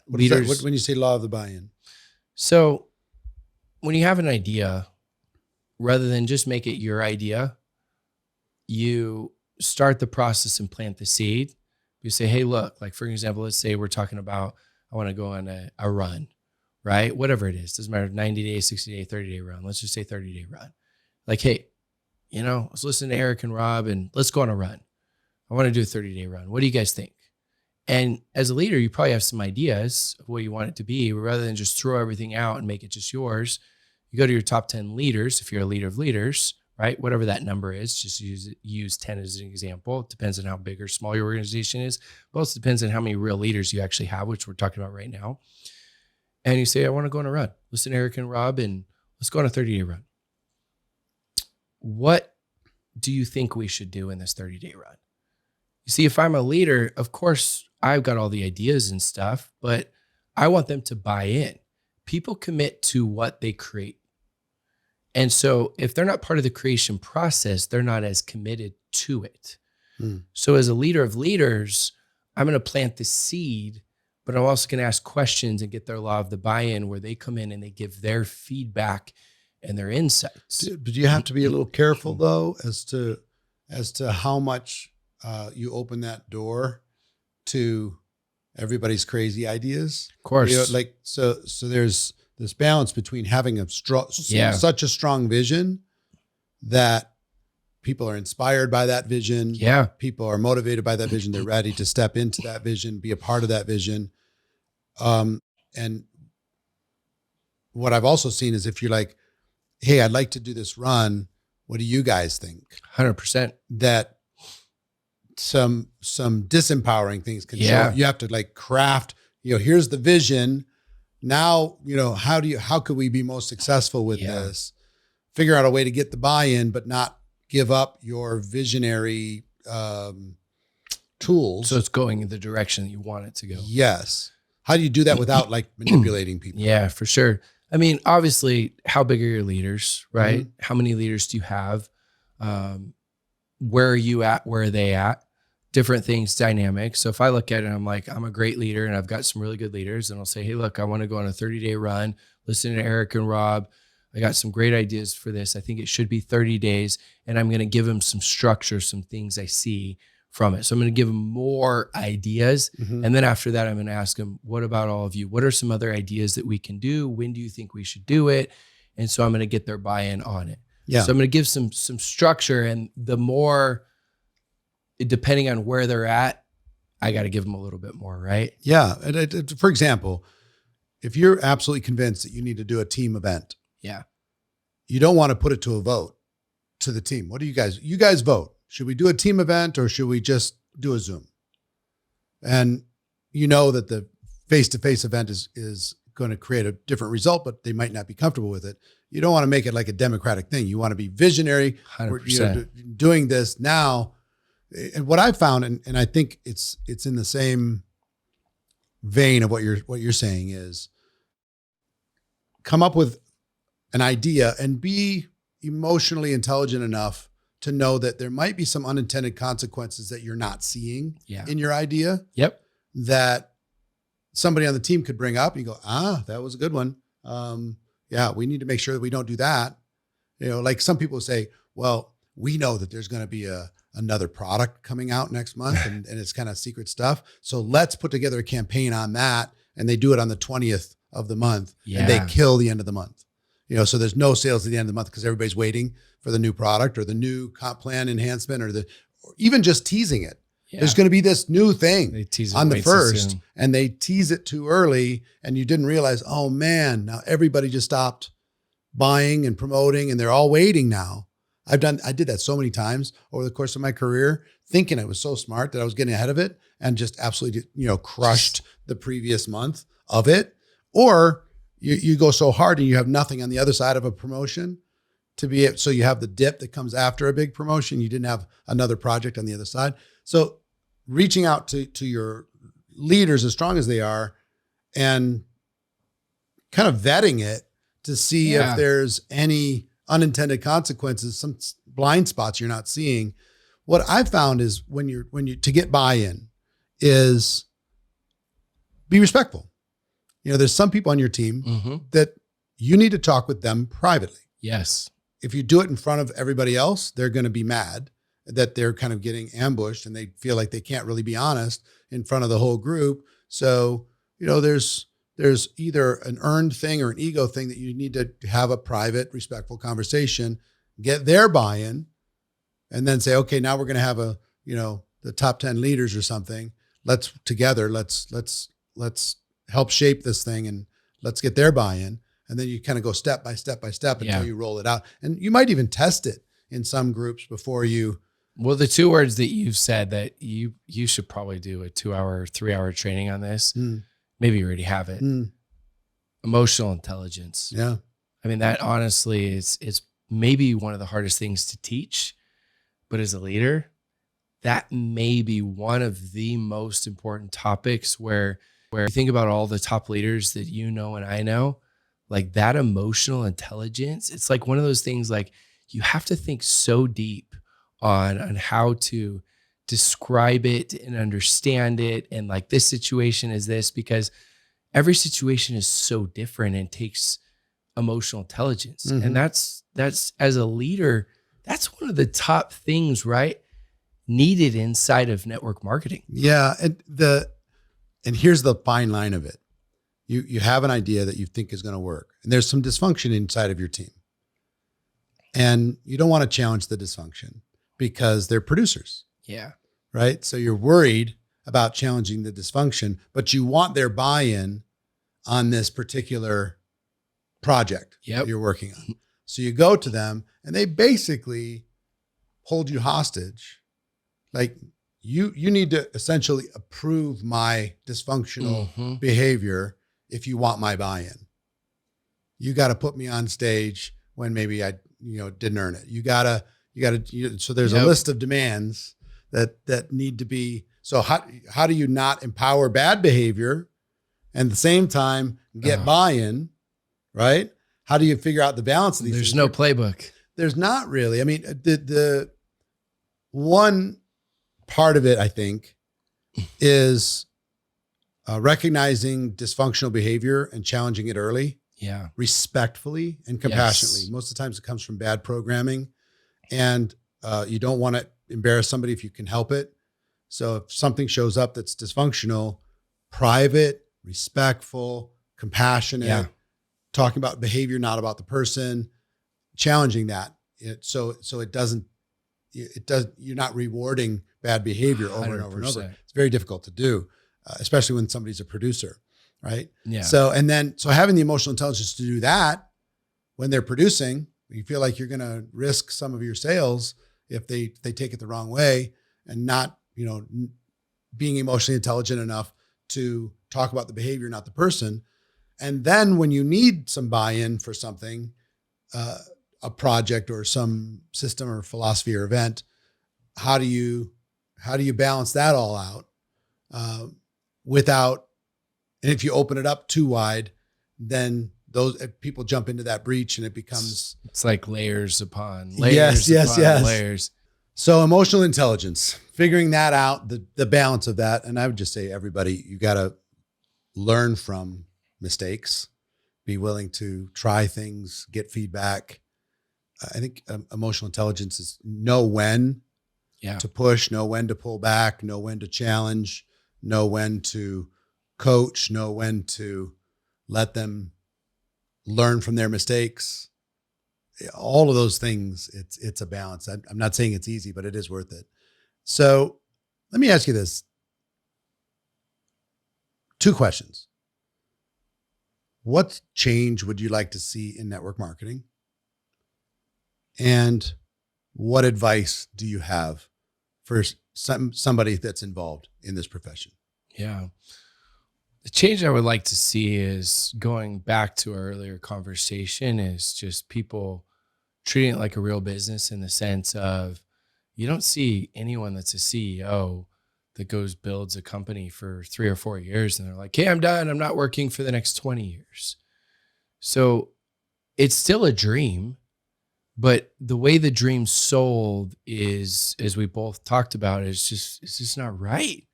Leaders, when you say law of the buy-in? So when you have an idea, rather than just make it your idea, you start the process and plant the seed. You say, hey, look, like for example, let's say we're talking about, I want to go on a run, right? Whatever it is, doesn't matter, 90 day, 60 day, 30 day run. Let's just say 30-day run. Like, hey, I was listening to Eric and Rob and let's go on a run. I want to do a 30-day run. What do you guys think? And as a leader, you probably have some ideas of what you want it to be, but rather than just throw everything out and make it just yours, you go to your top 10 leaders. If you're a leader of leaders, right? Whatever that number is, just use 10 as an example. It depends on how big or small your organization is. But also depends on how many real leaders you actually have, which we're talking about right now. And you say, I want to go on a run. Listen to Eric and Rob and let's go on a 30-day run. What do you think we should do in this 30-day run? You see, if I'm a leader, of course, I've got all the ideas and stuff, but I want them to buy in. People commit to what they create. And so if they're not part of the creation process, they're not as committed to it. So as a leader of leaders, I'm going to plant the seed, but I'm also going to ask questions and get their law of the buy-in where they come in and they give their feedback and their insights. But you have to be a little careful though, as to how much you open that door to everybody's crazy ideas. Of course. So there's this balance between having such a strong vision that people are inspired by that vision. Yeah. People are motivated by that vision. They're ready to step into that vision, be a part of that vision. And what I've also seen is if you're like, hey, I'd like to do this run. What do you guys think? 100%. That some disempowering things can show. You have to like craft, here's the vision. Now, how could we be most successful with this? Figure out a way to get the buy-in, but not give up your visionary tools. So it's going in the direction that you want it to go. Yes. How do you do that without like manipulating people? Yeah, for sure. I mean, obviously, how big are your leaders, right? Mm-hmm. How many leaders do you have? Where are you at? Where are they at? Different things, dynamics. So if I look at it, I'm like, I'm a great leader and I've got some really good leaders, and I'll say, hey, look, I want to go on a 30-day run. Listen to Eric and Rob. I got some great ideas for this. I think it should be 30 days. And I'm going to give them some structure, some things I see from it. So I'm going to give them more ideas. Mm-hmm. And then after that, I'm going to ask them, what about all of you? What are some other ideas that we can do? When do you think we should do it? And so I'm going to get their buy-in on it. Yeah. So I'm going to give some structure, and the more, depending on where they're at, I got to give them a little bit more, right? Yeah. For example, if you're absolutely convinced that you need to do a team event, you don't want to put it to a vote to the team. What do you guys vote? Should we do a team event or should we just do a Zoom? And you know that the face-to-face event is going to create a different result, but they might not be comfortable with it. You don't want to make it like a democratic thing. You want to be visionary. 100%. Doing this now. And what I've found, and I think it's in the same vein of what you're saying, is come up with an idea and be emotionally intelligent enough to know that there might be some unintended consequences that you're not seeing in your idea. Yep. That somebody on the team could bring up. You go, that was a good one. Yeah, we need to make sure that we don't do that. Like some people say, well, we know that there's going to be another product coming out next month and it's kind of secret stuff. So let's put together a campaign on that. And they do it on the 20th of the month and they kill the end of the month. So there's no sales at the end of the month because everybody's waiting for the new product or the new comp plan enhancement or even just teasing it. Yeah. There's going to be this new thing on the first and they tease it too early and you didn't realize, oh man, now everybody just stopped buying and promoting and they're all waiting now. I did that so many times over the course of my career, thinking I was so smart that I was getting ahead of it and just absolutely, crushed the previous month of it. Or you go so hard and you have nothing on the other side of a promotion so you have the dip that comes after a big promotion. You didn't have another project on the other side. So reaching out to your leaders as strong as they are and kind of vetting it to see if there's any unintended consequences, some blind spots you're not seeing. What I've found is when you to get buy-in is be respectful. There's some people on your team that you need to talk with them privately. Yes. If you do it in front of everybody else, they're going to be mad that they're kind of getting ambushed and they feel like they can't really be honest in front of the whole group. So, there's either an earned thing or an ego thing that you need to have a private, respectful conversation, get their buy-in, and then say, okay, now we're going to have the top 10 leaders or something. Let's help shape this thing and let's get their buy-in. And then you kind of go step by step by step until you roll it out. And you might even test it in some groups before you. Well, the two words that you've said that you should probably do a 2-hour, 3-hour training on this. Maybe you already have it. Emotional intelligence. Yeah. I mean, that honestly is maybe one of the hardest things to teach, but as a leader, that may be one of the most important topics where you think about all the top leaders that and I know, like that emotional intelligence. It's like one of those things like you have to think so deep on how to describe it and understand it. And like this situation is this because every situation is so different and takes emotional intelligence. And that's as a leader, that's one of the top things, right? Needed inside of network marketing. Yeah. And here's the fine line of it. You have an idea that you think is going to work and there's some dysfunction inside of your team and you don't want to challenge the dysfunction because they're producers. Yeah. Right. So you're worried about challenging the dysfunction, but you want their buy-in on this particular project that you're working on. So you go to them and they basically hold you hostage. Like you need to essentially approve my dysfunctional behavior if you want my buy-in. You got to put me on stage when maybe I didn't earn it. So there's a list of demands that need to be. So how do you not empower bad behavior and at the same time get buy-in, right? How do you figure out the balance of these There's things? no playbook. There's not really. I mean, the one part of it, I think, is recognizing dysfunctional behavior and challenging it early. Yeah. Respectfully and compassionately. Yes. Most of the times it comes from bad programming and you don't want to embarrass somebody if you can help it. So if something shows up that's dysfunctional, private, respectful, compassionate, talking about behavior, not about the person, challenging that. So it doesn't, you're not rewarding bad behavior over and over and over. It's very difficult to do, especially when somebody's a producer, right? Yeah. So having the emotional intelligence to do that when they're producing, you feel like you're going to risk some of your sales if they take it the wrong way and not, being emotionally intelligent enough to talk about the behavior, not the person. And then when you need some buy-in for something, a project or some system or philosophy or event, how do you balance that all out without, and if you open it up too wide, then those people jump into that breach and it becomes, it's like layers upon layers. Yes. Layers. So emotional intelligence, figuring that out, the balance of that. And I would just say, everybody, you got to learn from mistakes, be willing to try things, get feedback. I think emotional intelligence is know when to push, know when to pull back, know when to challenge, know when to coach, know when to let them learn from their mistakes. All of those things, it's a balance. I'm not saying it's easy, but it is worth it. So let me ask you this. 2 questions. What change would you like to see in network marketing? And what advice do you have for somebody that's involved in this profession? Yeah. The change I would like to see is, going back to our earlier conversation, is just people treating it like a real business, in the sense of, you don't see anyone that's a CEO that builds a company for 3 or 4 years and they're like, hey, I'm done. I'm not working for the next 20 years. So it's still a dream, but the way the dream's sold is, as we both talked about, it's just not right.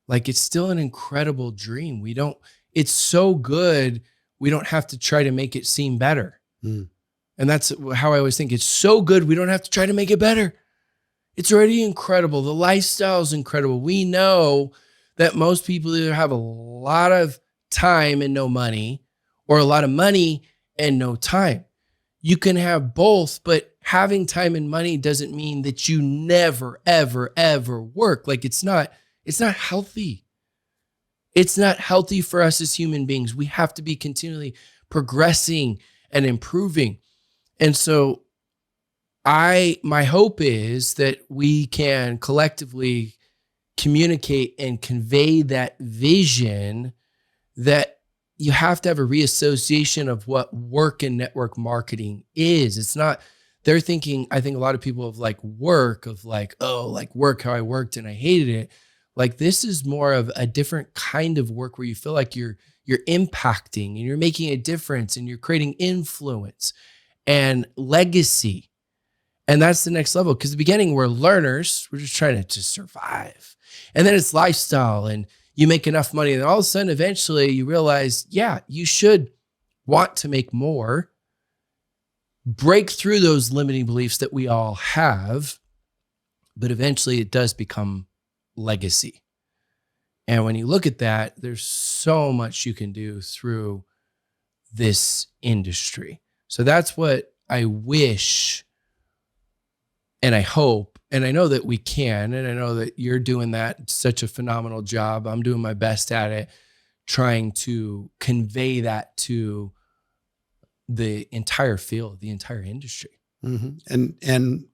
Like, it's still an incredible dream. It's so good, we don't have to try to make it seem better. And that's how I always think. It's so good, we don't have to try to make it better. It's already incredible. The lifestyle is incredible. We know that most people either have a lot of time and no money, or a lot of money and no time. You can have both, but having time and money doesn't mean that you never, ever, ever work. Like, it's not healthy. It's not healthy for us as human beings. We have to be continually progressing and improving. And so my hope is that we can collectively communicate and convey that vision, that you have to have a reassociation of what work and network marketing is. It's not, they're thinking, I think a lot of people of like work, of like, oh, like work, how I worked and I hated it. Like, this is more of a different kind of work where you feel like you're impacting and you're making a difference and you're creating influence and legacy. And that's the next level. Because at the beginning, we're learners. We're just trying to just survive. And then it's lifestyle, and you make enough money. And all of a sudden, eventually you realize, yeah, you should want to make more, break through those limiting beliefs that we all have. But eventually it does become legacy. And when you look at that, there's so much you can do through this industry. So that's what I wish, and I hope, and I know that we can, and I know that you're doing that. It's such a phenomenal job. I'm doing my best at it, trying to convey that to the entire field, the entire industry. And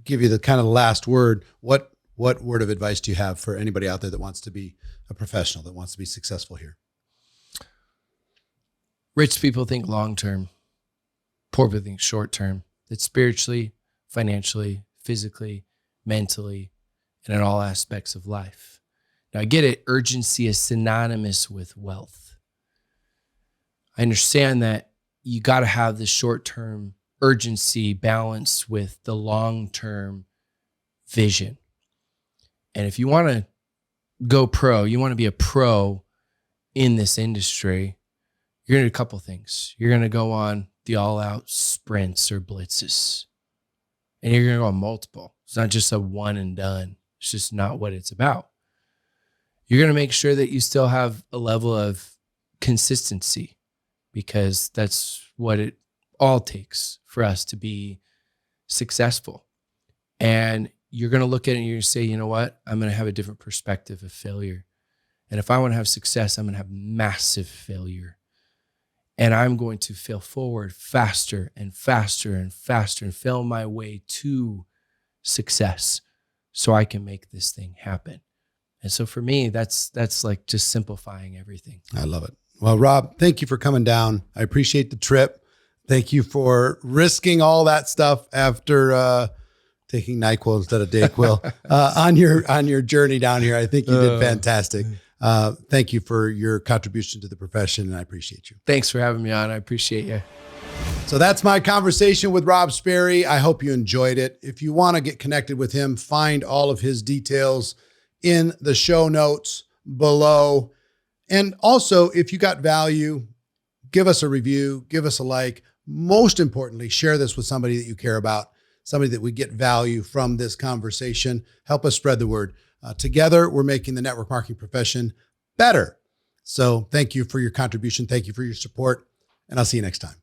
give you the kind of last word. What word of advice do you have for anybody out there that wants to be a professional, that wants to be successful here? Rich people think long-term. Poor people think short-term. It's spiritually, financially, physically, mentally, and in all aspects of life. Now, I get it. Urgency is synonymous with wealth. I understand that you got to have the short-term urgency balanced with the long-term vision. And if you want to go pro, you want to be a pro in this industry, you're going to do a couple things. You're going to go on the all-out sprints or blitzes. And you're going to go on multiple. It's not just a one and done. It's just not what it's about. You're going to make sure that you still have a level of consistency, because that's what it all takes for us to be successful. And you're going to look at it and you're going to say, you know what? I'm going to have a different perspective of failure. And if I want to have success, I'm going to have massive failure. And I'm going to fail forward faster and faster and faster and fail my way to success so I can make this thing happen. And so for me, that's like just simplifying everything. I love it. Well, Rob, thank you for coming down. I appreciate the trip. Thank you for risking all that stuff after taking NyQuil instead of DayQuil on your journey down here. I think you did fantastic. Thank you for your contribution to the profession, and I appreciate you. Thanks for having me on. I appreciate you. So that's my conversation with Rob Sperry. I hope you enjoyed it. If you want to get connected with him, find all of his details in the show notes below. And also, if you got value, give us a review, give us a like. Most importantly, share this with somebody that you care about, somebody that would get value from this conversation. Help us spread the word. Together, we're making the network marketing profession better. So thank you for your contribution. Thank you for your support, and I'll see you next time.